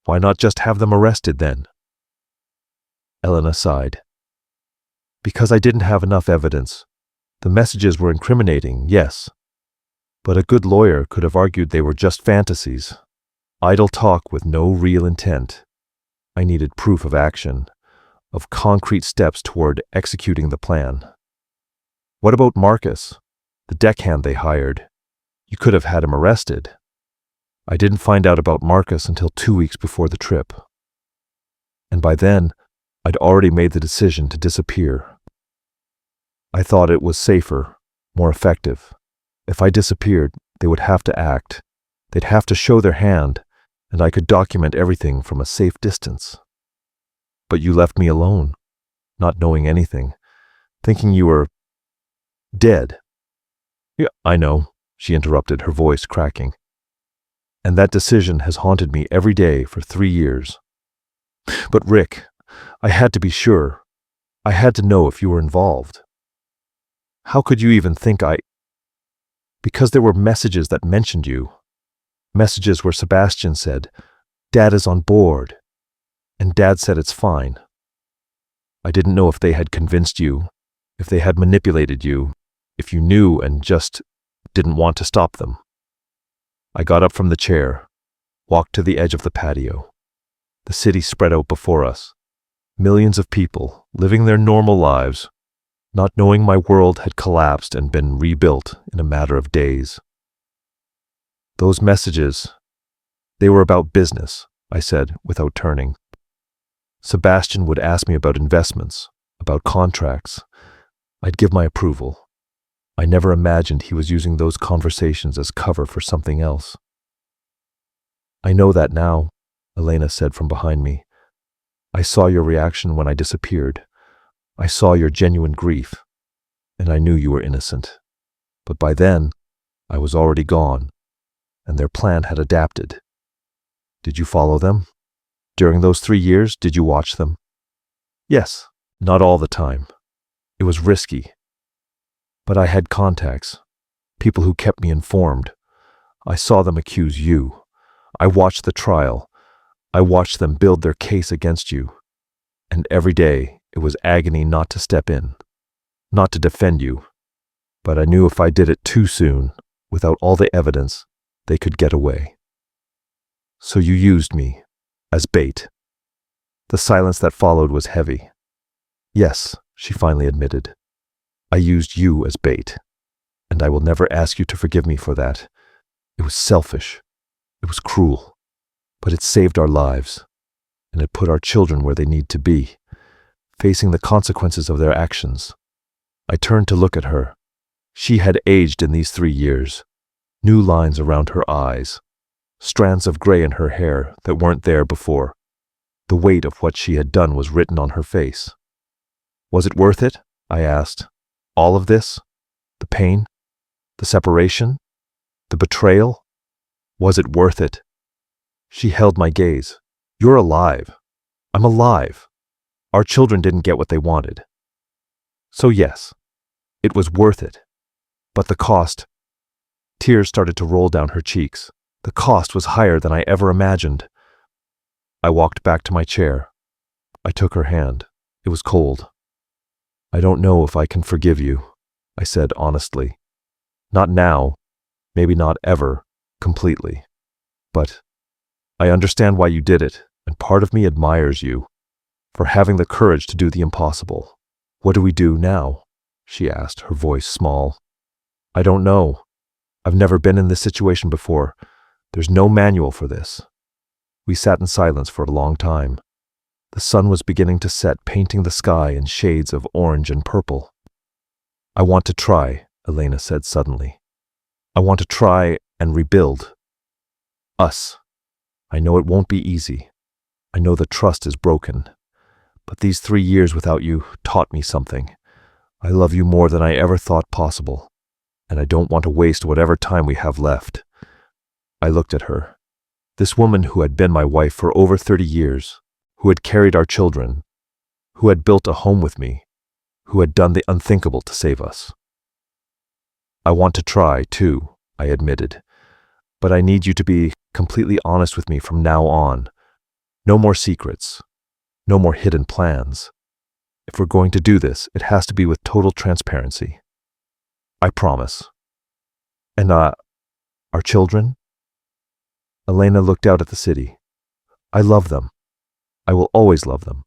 why not just have them arrested then?" Elena sighed. "Because I didn't have enough evidence. The messages were incriminating, yes. But a good lawyer could have argued they were just fantasies, idle talk with no real intent. I needed proof of action, of concrete steps toward executing the plan." "What about Marcus, the deckhand they hired? You could have had him arrested." "I didn't find out about Marcus until 2 weeks before the trip. And by then, I'd already made the decision to disappear. I thought it was safer, more effective. If I disappeared, they would have to act. They'd have to show their hand, and I could document everything from a safe distance. But you left me alone, not knowing anything, thinking you were dead." "Yeah, I know," she interrupted, her voice cracking. "And that decision has haunted me every day for 3 years. But Rick, I had to be sure. I had to know if you were involved. How could you even think Because there were messages that mentioned you. Messages where Sebastian said, 'Dad is on board,' and Dad said it's fine. I didn't know if they had convinced you, if they had manipulated you, if you knew and just didn't want to stop them." I got up from the chair, walked to the edge of the patio. The city spread out before us. Millions of people living their normal lives, not knowing my world had collapsed and been rebuilt in a matter of days. "Those messages, they were about business," I said without turning. "Sebastian would ask me about investments, about contracts. I'd give my approval. I never imagined he was using those conversations as cover for something else." "I know that now," Elena said from behind me. "I saw your reaction when I disappeared. I saw your genuine grief, and I knew you were innocent. But by then, I was already gone, and their plan had adapted. Did you follow them? During those 3 years, did you watch them?" "Yes," Not all the time. It was risky. But I had contacts, people who kept me informed. I saw them accuse you. I watched the trial. I watched them build their case against you. And every day, it was agony not to step in, not to defend you. But I knew if I did it too soon, without all the evidence, they could get away. So you used me, as bait. The silence that followed was heavy. Yes, she finally admitted. I used you as bait, and I will never ask you to forgive me for that. It was selfish. It was cruel. But it saved our lives, and it put our children where they need to be, facing the consequences of their actions. I turned to look at her. She had aged in these 3 years, new lines around her eyes, strands of gray in her hair that weren't there before. The weight of what she had done was written on her face. Was it worth it? I asked. All of this? The pain? The separation? The betrayal? Was it worth it? She held my gaze. You're alive. I'm alive. Our children didn't get what they wanted. So yes, it was worth it. But the cost. Tears started to roll down her cheeks. The cost was higher than I ever imagined. I walked back to my chair. I took her hand. It was cold. I don't know if I can forgive you, I said honestly. Not now, maybe not ever, completely. But I understand why you did it, and part of me admires you for having the courage to do the impossible. What do we do now? She asked, her voice small. I don't know. I've never been in this situation before. There's no manual for this. We sat in silence for a long time. The sun was beginning to set, painting the sky in shades of orange and purple. I want to try, Elena said suddenly. I want to try and rebuild. Us. I know it won't be easy. I know the trust is broken. But these 3 years without you taught me something. I love you more than I ever thought possible, and I don't want to waste whatever time we have left. I looked at her. This woman who had been my wife for over 30 years, who had carried our children, who had built a home with me, who had done the unthinkable to save us. I want to try, too, I admitted. But I need you to be completely honest with me from now on. No more secrets. No more hidden plans. If we're going to do this, it has to be with total transparency. I promise. And, our children? Elena looked out at the city. I love them. I will always love them.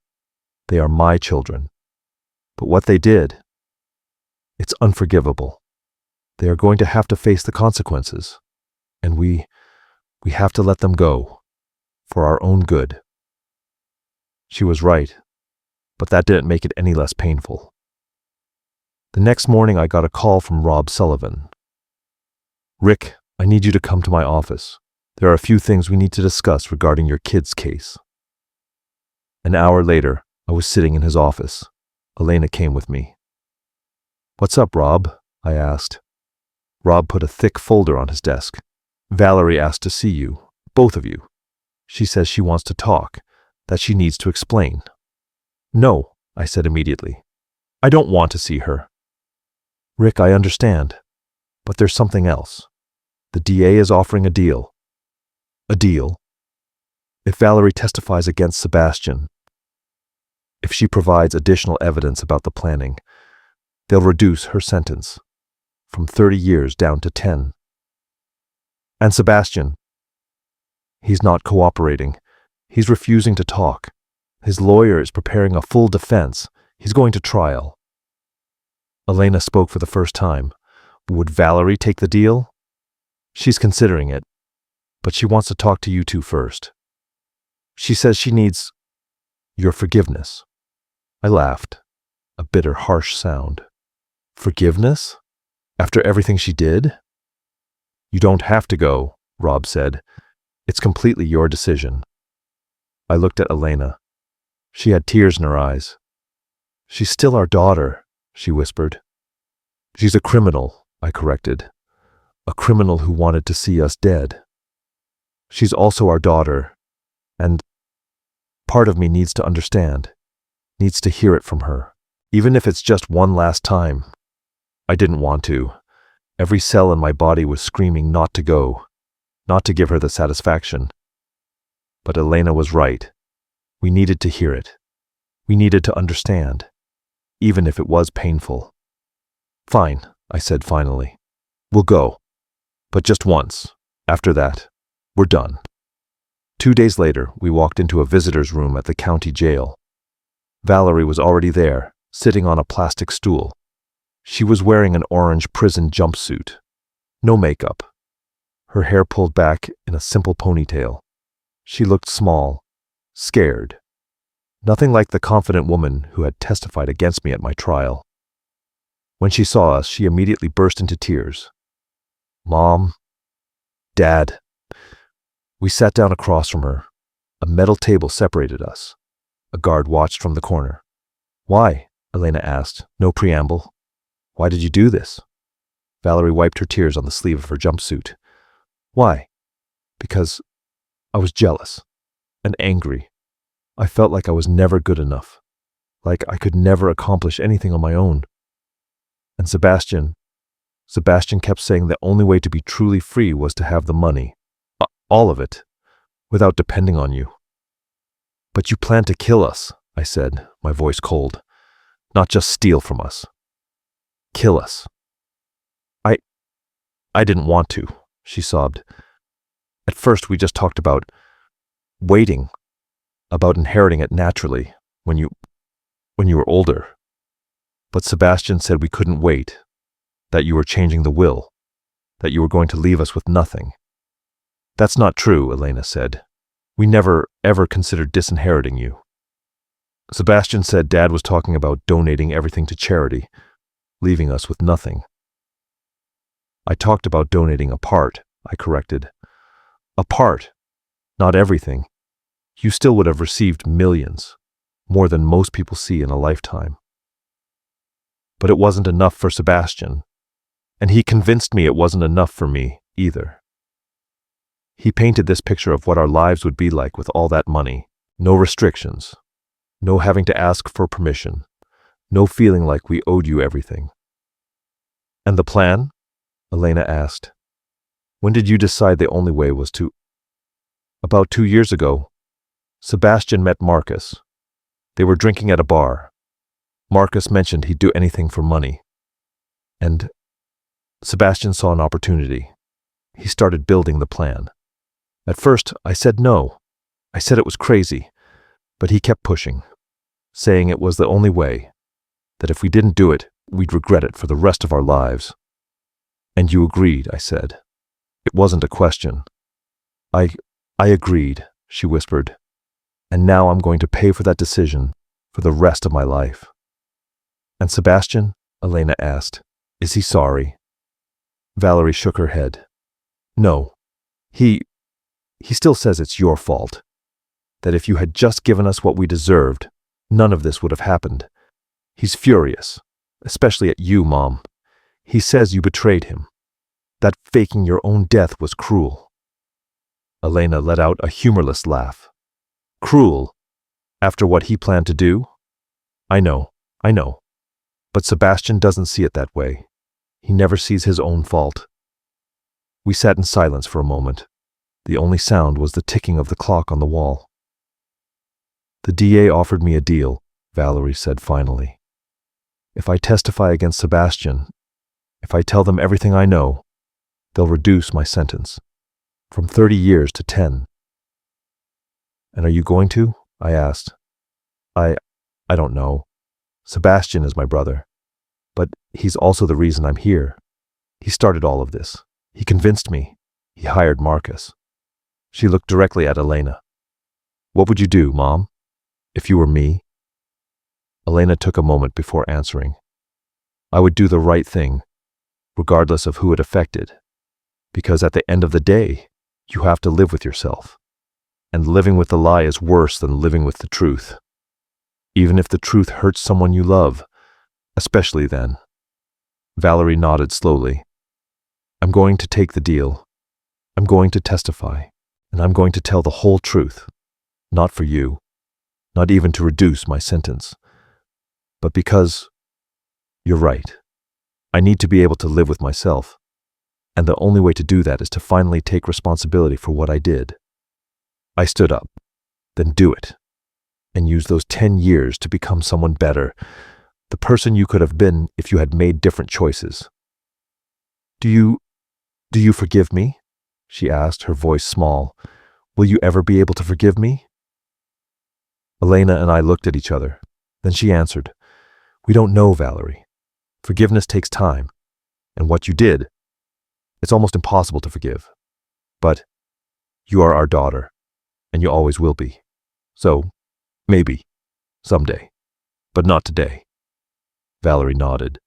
They are my children. But what they did, it's unforgivable. They are going to have to face the consequences. And we have to let them go, for our own good. She was right, but that didn't make it any less painful. The next morning I got a call from Rob Sullivan. Rick, I need you to come to my office. There are a few things we need to discuss regarding your kid's case. An hour later, I was sitting in his office. Elena came with me. What's up, Rob? I asked. Rob put a thick folder on his desk. Valerie asked to see you, both of you. She says she wants to talk, that she needs to explain. No, I said immediately. I don't want to see her. Rick, I understand, but there's something else. The DA is offering a deal. A deal? If Valerie testifies against Sebastian, if she provides additional evidence about the planning, they'll reduce her sentence from 30 years down to 10. And Sebastian, he's not cooperating. He's refusing to talk. His lawyer is preparing a full defense. He's going to trial. Elena spoke for the first time. Would Valerie take the deal? She's considering it, but she wants to talk to you two first. She says she needs your forgiveness. I laughed, a bitter, harsh sound. Forgiveness? After everything she did? You don't have to go, Rob said. It's completely your decision. I looked at Elena. She had tears in her eyes. She's still our daughter, she whispered. She's a criminal, I corrected. A criminal who wanted to see us dead. She's also our daughter, and part of me needs to understand. needs to hear it from her, even if it's just one last time. I didn't want to. Every cell in my body was screaming not to go, not to give her the satisfaction. But Elena was right. We needed to hear it. We needed to understand, even if it was painful. Fine, I said finally. We'll go. But just once. After that, we're done. 2 days later, we walked into a visitor's room at the county jail. Valerie was already there, sitting on a plastic stool. She was wearing an orange prison jumpsuit. No makeup. Her hair pulled back in a simple ponytail. She looked small, scared. Nothing like the confident woman who had testified against me at my trial. When she saw us, she immediately burst into tears. Mom, Dad. We sat down across from her. A metal table separated us. A guard watched from the corner. Why? Elena asked, no preamble. Why did you do this? Valerie wiped her tears on the sleeve of her jumpsuit. Why? Because I was jealous and angry. I felt like I was never good enough, like I could never accomplish anything on my own. And Sebastian kept saying the only way to be truly free was to have the money, all of it, without depending on you. But you plan to kill us, I said, my voice cold. Not just steal from us. Kill us. I didn't want to, she sobbed. At first we just talked about waiting, about inheriting it naturally when you were older. But Sebastian said we couldn't wait, that you were changing the will, that you were going to leave us with nothing. That's not true, Elena said. We never, ever considered disinheriting you. Sebastian said Dad was talking about donating everything to charity, leaving us with nothing. I talked about donating a part, I corrected. A part, not everything. You still would have received millions, more than most people see in a lifetime. But it wasn't enough for Sebastian, and he convinced me it wasn't enough for me either. He painted this picture of what our lives would be like with all that money. No restrictions, no having to ask for permission, no feeling like we owed you everything. And the plan? Elena asked. When did you decide the only way was to? About 2 years ago. Sebastian met Marcus. They were drinking at a bar. Marcus mentioned he'd do anything for money. And Sebastian saw an opportunity. He started building the plan. At first, I said no. I said it was crazy. But he kept pushing, saying it was the only way, that if we didn't do it, we'd regret it for the rest of our lives. And you agreed, I said. It wasn't a question. I agreed, she whispered. And now I'm going to pay for that decision for the rest of my life. And Sebastian? Elena asked. Is he sorry? Valerie shook her head. No. He still says it's your fault. That if you had just given us what we deserved, none of this would have happened. He's furious, especially at you, Mom. He says you betrayed him. That faking your own death was cruel. Elena let out a humorless laugh. Cruel? After what he planned to do? I know. But Sebastian doesn't see it that way. He never sees his own fault. We sat in silence for a moment. The only sound was the ticking of the clock on the wall. The DA offered me a deal, Valerie said finally. If I testify against Sebastian, if I tell them everything I know, they'll reduce my sentence from 30 years to 10. And are you going to? I asked. I don't know. Sebastian is my brother, but he's also the reason I'm here. He started all of this. He convinced me. He hired Marcus. She looked directly at Elena. What would you do, Mom, if you were me? Elena took a moment before answering. I would do the right thing, regardless of who it affected, because at the end of the day, you have to live with yourself. And living with the lie is worse than living with the truth. Even if the truth hurts someone you love, especially then. Valerie nodded slowly. I'm going to take the deal. I'm going to testify, and I'm going to tell the whole truth. Not for you, not even to reduce my sentence, but because you're right. I need to be able to live with myself, and the only way to do that is to finally take responsibility for what I did. I stood up. Then do it, and use those 10 years to become someone better, the person you could have been if you had made different choices. Do you forgive me? She asked, her voice small. Will you ever be able to forgive me? Elena and I looked at each other. Then she answered, We don't know, Valerie. Forgiveness takes time, and what you did, it's almost impossible to forgive. But you are our daughter, and you always will be. So, maybe, someday, but not today. Valerie nodded.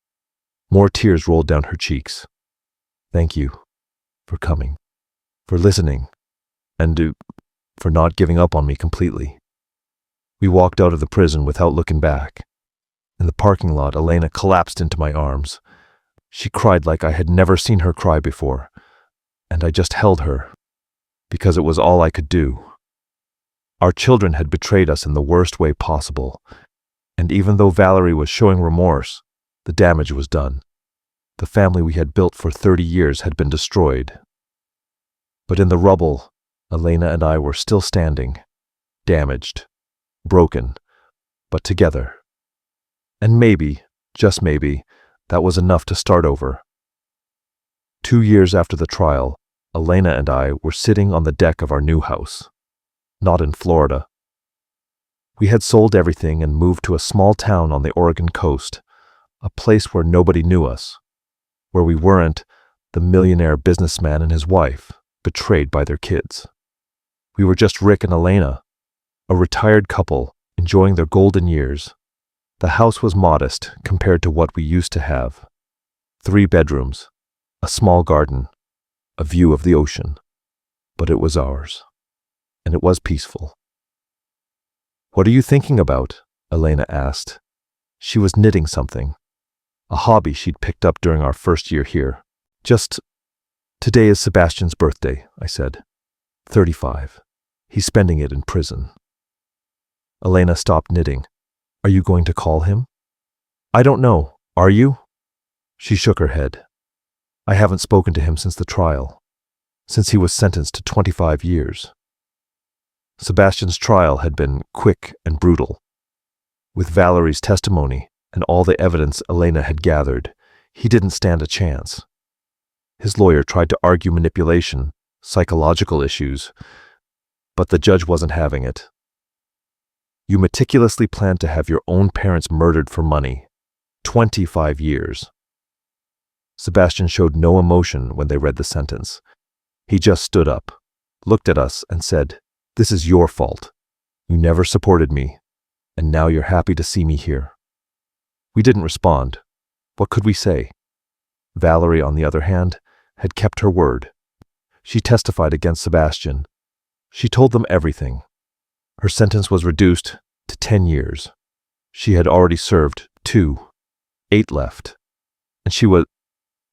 More tears rolled down her cheeks. Thank you for coming, for listening, and for not giving up on me completely. We walked out of the prison without looking back. In the parking lot, Elena collapsed into my arms. She cried like I had never seen her cry before, and I just held her, because it was all I could do. Our children had betrayed us in the worst way possible, and even though Valerie was showing remorse, the damage was done. The family we had built for 30 years had been destroyed. But in the rubble, Elena and I were still standing, damaged, broken, but together. And maybe, just maybe, that was enough to start over. 2 years after the trial, Elena and I were sitting on the deck of our new house. Not in Florida. We had sold everything and moved to a small town on the Oregon coast, a place where nobody knew us, where we weren't the millionaire businessman and his wife, betrayed by their kids. We were just Rick and Elena, a retired couple enjoying their golden years. The house was modest compared to what we used to have. 3 bedrooms, a small garden, a view of the ocean. But it was ours, and it was peaceful. What are you thinking about? Elena asked. She was knitting something, a hobby she'd picked up during our first year here. Just, today is Sebastian's birthday, I said. 35. He's spending it in prison. Elena stopped knitting. Are you going to call him? I don't know. Are you? She shook her head. I haven't spoken to him since the trial, since he was sentenced to 25 years. Sebastian's trial had been quick and brutal. With Valerie's testimony and all the evidence Elena had gathered, he didn't stand a chance. His lawyer tried to argue manipulation, psychological issues, but the judge wasn't having it. You meticulously planned to have your own parents murdered for money. 25 years. Sebastian showed no emotion when they read the sentence. He just stood up, looked at us, and said, This is your fault. You never supported me, and now you're happy to see me here. We didn't respond. What could we say? Valerie, on the other hand, had kept her word. She testified against Sebastian. She told them everything. Her sentence was reduced to 10 years. She had already served 2, 8 left, and she was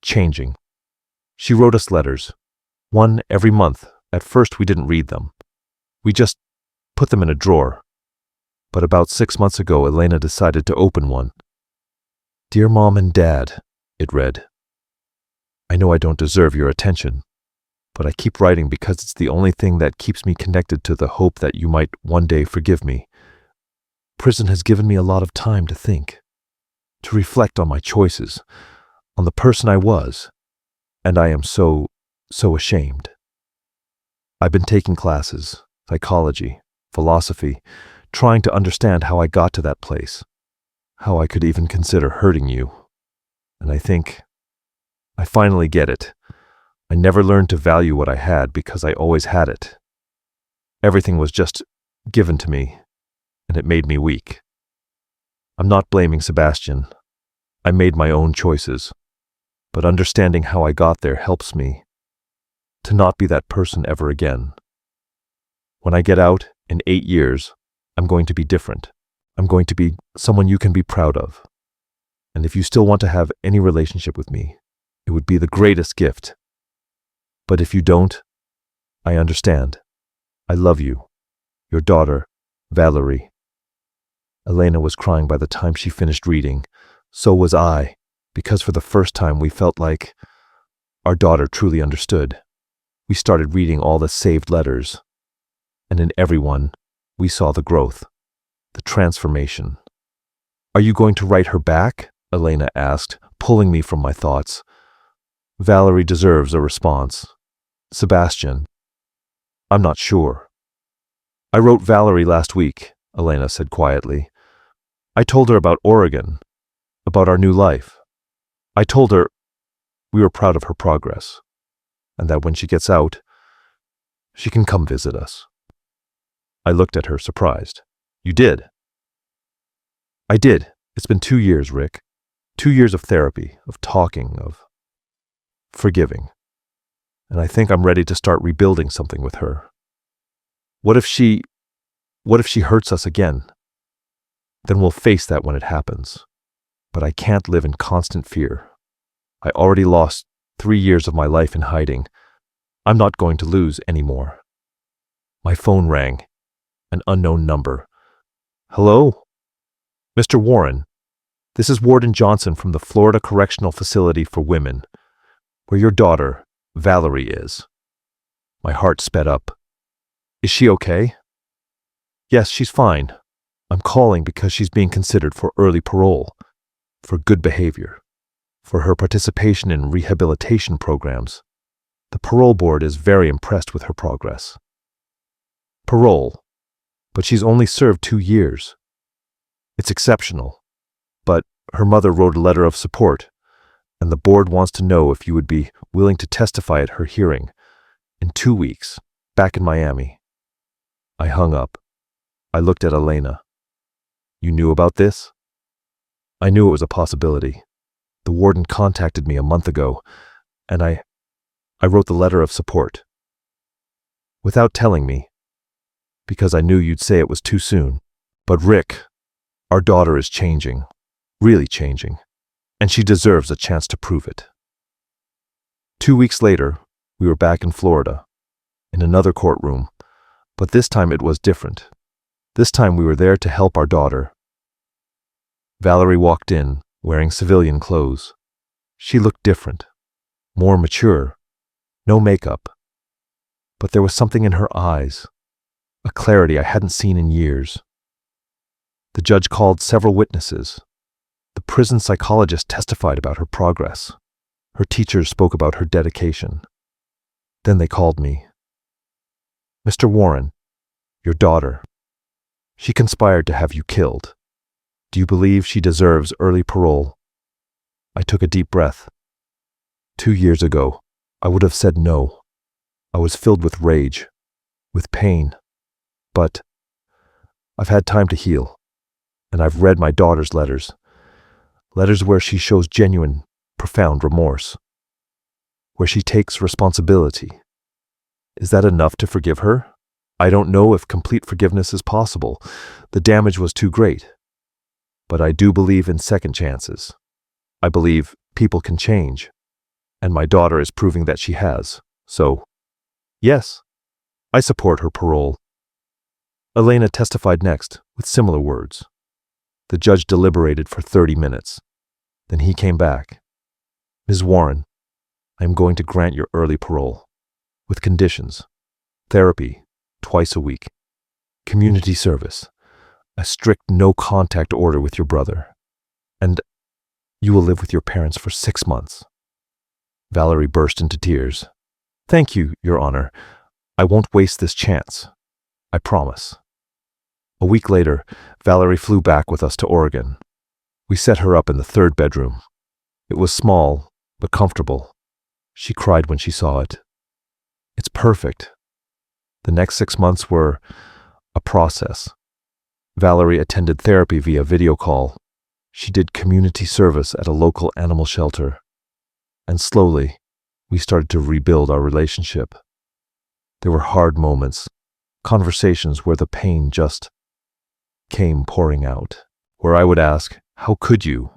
changing. She wrote us letters, 1 every month. At first we didn't read them. We just put them in a drawer. But about 6 months ago, Elena decided to open one. Dear Mom and Dad, it read. I know I don't deserve your attention, but I keep writing because it's the only thing that keeps me connected to the hope that you might one day forgive me. Prison has given me a lot of time to think, to reflect on my choices, on the person I was, and I am so ashamed. I've been taking classes, psychology, philosophy, trying to understand how I got to that place, how I could even consider hurting you. And I think I finally get it. I never learned to value what I had because I always had it. Everything was just given to me, and it made me weak. I'm not blaming Sebastian. I made my own choices, but understanding how I got there helps me to not be that person ever again. When I get out in 8 years, I'm going to be different. I'm going to be someone you can be proud of. And if you still want to have any relationship with me, it would be the greatest gift. But if you don't, I understand. I love you. Your daughter, Valerie. Elena was crying by the time she finished reading. So was I, because for the first time we felt like our daughter truly understood. We started reading all the saved letters, and in every one, we saw the growth, the transformation. "Are you going to write her back?" Elena asked, pulling me from my thoughts. "Valerie deserves a response." "Sebastian, I'm not sure." "I wrote Valerie last week," Elena said quietly. "I told her about Oregon, about our new life. I told her we were proud of her progress, and that when she gets out, she can come visit us." I looked at her, surprised. "You did?" "I did. It's been 2 years, Rick. 2 years of therapy, of talking, of forgiving. And I think I'm ready to start rebuilding something with her. What if she hurts us again? Then we'll face that when it happens. But I can't live in constant fear. I already lost 3 years of my life in hiding. I'm not going to lose any more." My phone rang. An unknown number. "Hello? Mr. Warren, this is Warden Johnson from the Florida Correctional Facility for Women, where your daughter, Valerie, is." My heart sped up. "Is she okay?" "Yes, she's fine. I'm calling because she's being considered for early parole, for good behavior, for her participation in rehabilitation programs. The parole board is very impressed with her progress." "Parole? But she's only served 2 years. It's exceptional. But her mother wrote a letter of support, and the board wants to know if you would be willing to testify at her hearing in 2 weeks, back in Miami." I hung up. I looked at Elena. "You knew about this?" "I knew it was a possibility. The warden contacted me a month ago, and I wrote the letter of support. Without telling me, because I knew you'd say it was too soon. But Rick, our daughter is changing, really changing, and she deserves a chance to prove it." 2 weeks later, we were back in Florida, in another courtroom, but this time it was different. This time we were there to help our daughter. Valerie walked in, wearing civilian clothes. She looked different, more mature, no makeup. But there was something in her eyes, a clarity I hadn't seen in years. The judge called several witnesses. The prison psychologist testified about her progress. Her teachers spoke about her dedication. Then they called me. "Mr. Warren, your daughter. She conspired to have you killed. Do you believe she deserves early parole?" I took a deep breath. 2 years ago, I would have said no. I was filled with rage, with pain. But I've had time to heal, and I've read my daughter's letters. Letters where she shows genuine, profound remorse, where she takes responsibility. Is that enough to forgive her? I don't know if complete forgiveness is possible. The damage was too great. But I do believe in second chances. I believe people can change, and my daughter is proving that she has. So, yes, I support her parole. Elena testified next, with similar words. The judge deliberated for 30 minutes. Then he came back. "Ms. Warren, I am going to grant your early parole, with conditions. Therapy, twice a week. Community service, a strict no-contact order with your brother. And you will live with your parents for 6 months." Valerie burst into tears. "Thank you, Your Honor. I won't waste this chance. I promise." A week later, Valerie flew back with us to Oregon. We set her up in the 3rd bedroom. It was small, but comfortable. She cried when she saw it. It's perfect. The next 6 months were a process. Valerie attended therapy via video call. She did community service at a local animal shelter. And slowly, we started to rebuild our relationship. There were hard moments, conversations where the pain just came pouring out, where I would ask, "How could you?"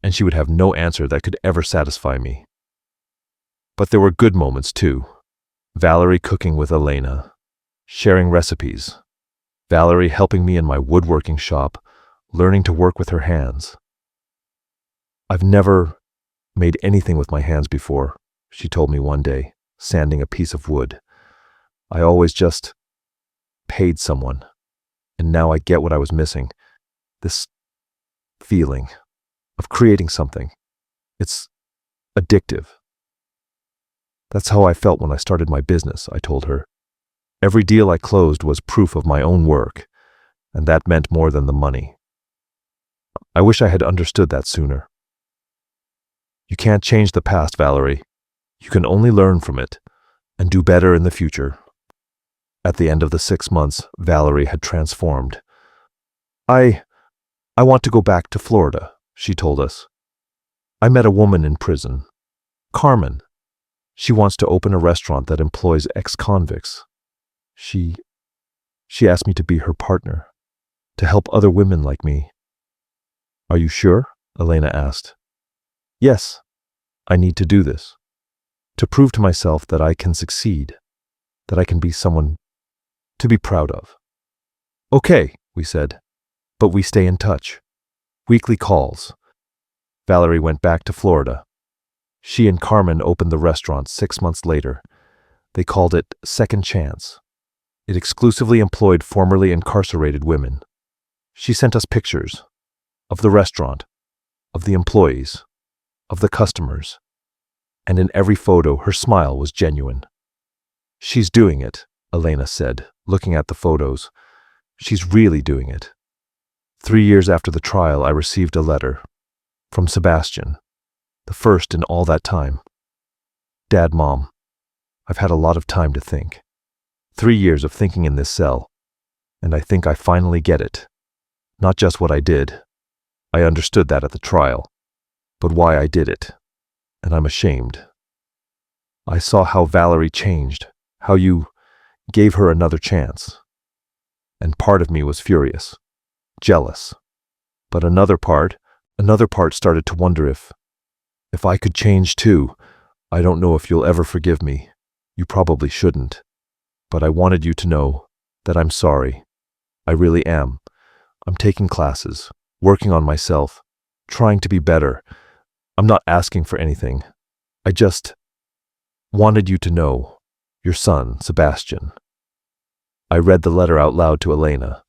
And she would have no answer that could ever satisfy me. But there were good moments too. Valerie cooking with Elena, sharing recipes, Valerie helping me in my woodworking shop, learning to work with her hands. I've never made anything with my hands before, she told me one day, sanding a piece of wood. I always just paid someone, and now I get what I was missing. This feeling of creating something. It's addictive. That's how I felt when I started my business, I told her. Every deal I closed was proof of my own work, and that meant more than the money. I wish I had understood that sooner. You can't change the past, Valerie. You can only learn from it and do better in the future. At the end of the 6 months, Valerie had transformed. I want to go back to Florida, she told us. I met a woman in prison, Carmen. She wants to open a restaurant that employs ex-convicts. She asked me to be her partner, to help other women like me. Are you sure? Elena asked. Yes, I need to do this, to prove to myself that I can succeed, that I can be someone to be proud of. Okay, we said, but we stay in touch. Weekly calls. Valerie went back to Florida. She and Carmen opened the restaurant 6 months later. They called it Second Chance. It exclusively employed formerly incarcerated women. She sent us pictures of the restaurant, of the employees, of the customers, and in every photo her smile was genuine. She's doing it, Elena said, looking at the photos. She's really doing it. 3 years after the trial, I received a letter from Sebastian, the first in all that time. Dad, Mom, I've had a lot of time to think. 3 years of thinking in this cell, and I think I finally get it. Not just what I did. I understood that at the trial, but why I did it, and I'm ashamed. I saw how Valerie changed, how you gave her another chance, and part of me was furious, jealous. But another part started to wonder if I could change too. I don't know if you'll ever forgive me. You probably shouldn't. But I wanted you to know that I'm sorry. I really am. I'm taking classes, working on myself, trying to be better. I'm not asking for anything. I just wanted you to know, your son, Sebastian. I read the letter out loud to Elena.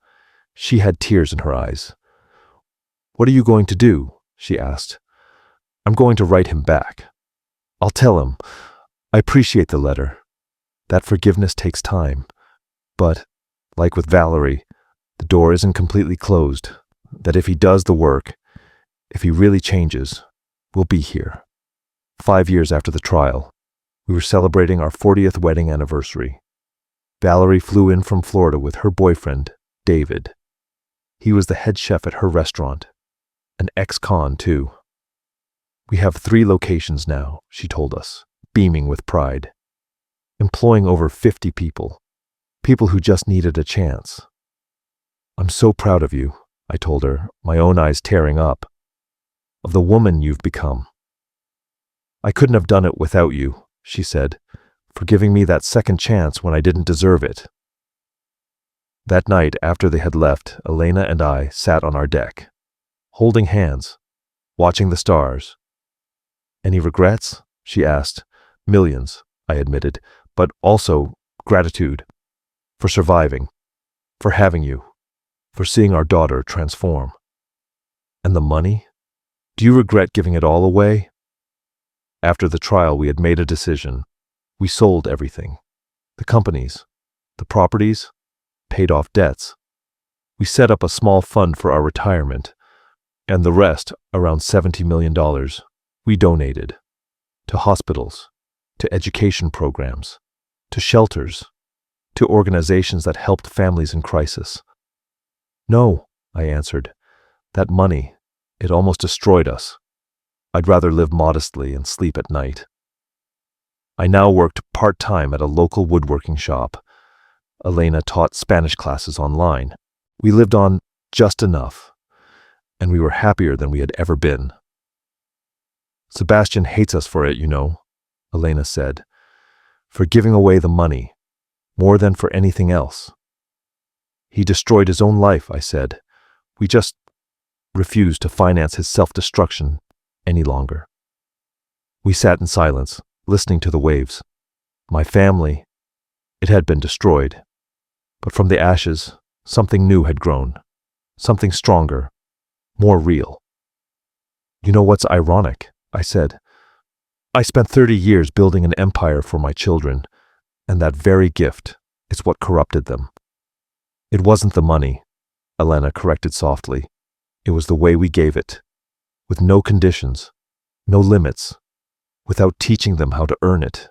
She had tears in her eyes. What are you going to do? She asked. I'm going to write him back. I'll tell him, I appreciate the letter. That forgiveness takes time. But, like with Valerie, the door isn't completely closed. That if he does the work, if he really changes, we'll be here. 5 years after the trial, we were celebrating our 40th wedding anniversary. Valerie flew in from Florida with her boyfriend, David. He was the head chef at her restaurant, an ex-con too. We have 3 locations now, she told us, beaming with pride, employing over 50 people who just needed a chance. I'm so proud of you, I told her, my own eyes tearing up, of the woman you've become. I couldn't have done it without you, she said, for giving me that second chance when I didn't deserve it. That night, after they had left, Elena and I sat on our deck, holding hands, watching the stars. Any regrets? She asked. Millions, I admitted, but also gratitude for surviving, for having you, for seeing our daughter transform. And the money? Do you regret giving it all away? After the trial, we had made a decision. We sold everything. The companies, the properties, paid off debts. We set up a small fund for our retirement, and the rest, around $70 million, we donated to hospitals, to education programs, to shelters, to organizations that helped families in crisis. No, I answered. That money, it almost destroyed us. I'd rather live modestly and sleep at night. I now worked part-time at a local woodworking shop. Elena taught Spanish classes online. We lived on just enough, and we were happier than we had ever been. Sebastian hates us for it, you know, Elena said, for giving away the money, more than for anything else. He destroyed his own life, I said. We just refused to finance his self-destruction any longer. We sat in silence, listening to the waves. My family, it had been destroyed. But from the ashes, something new had grown. Something stronger, more real. You know what's ironic? I said. I spent 30 years building an empire for my children, and that very gift is what corrupted them. It wasn't the money, Elena corrected softly. It was the way we gave it, with no conditions, no limits, without teaching them how to earn it.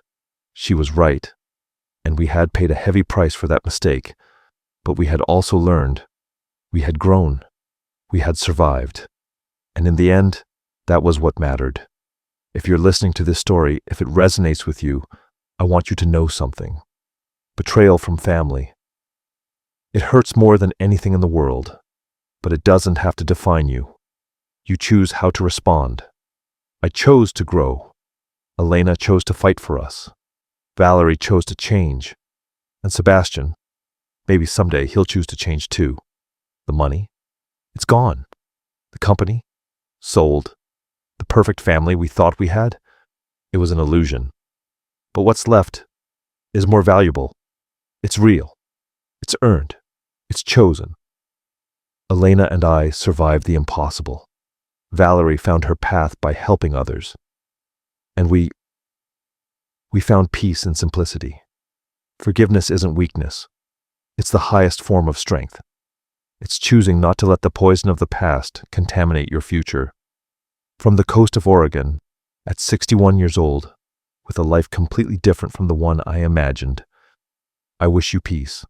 She was right, and we had paid a heavy price for that mistake, but we had also learned, we had grown, we had survived, and in the end, that was what mattered. If you're listening to this story, if it resonates with you, I want you to know something. Betrayal from family. It hurts more than anything in the world, but it doesn't have to define you. You choose how to respond. I chose to grow. Elena chose to fight for us. Valerie chose to change. And Sebastian, maybe someday he'll choose to change too. The money? It's gone. The company? Sold. The perfect family we thought we had? It was an illusion. But what's left is more valuable. It's real. It's earned. It's chosen. Elena and I survived the impossible. Valerie found her path by helping others. And we found peace in simplicity. Forgiveness isn't weakness. It's the highest form of strength. It's choosing not to let the poison of the past contaminate your future. From the coast of Oregon, at 61 years old, with a life completely different from the one I imagined, I wish you peace.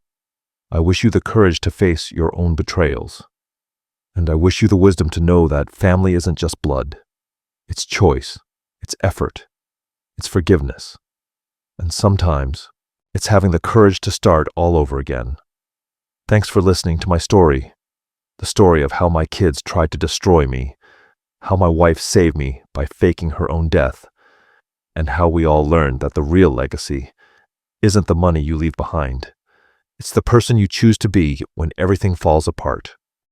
I wish you the courage to face your own betrayals. And I wish you the wisdom to know that family isn't just blood. It's choice. It's effort. It's forgiveness. And sometimes, it's having the courage to start all over again. Thanks for listening to my story. The story of how my kids tried to destroy me, how my wife saved me by faking her own death, and how we all learned that the real legacy isn't the money you leave behind. It's the person you choose to be when everything falls apart.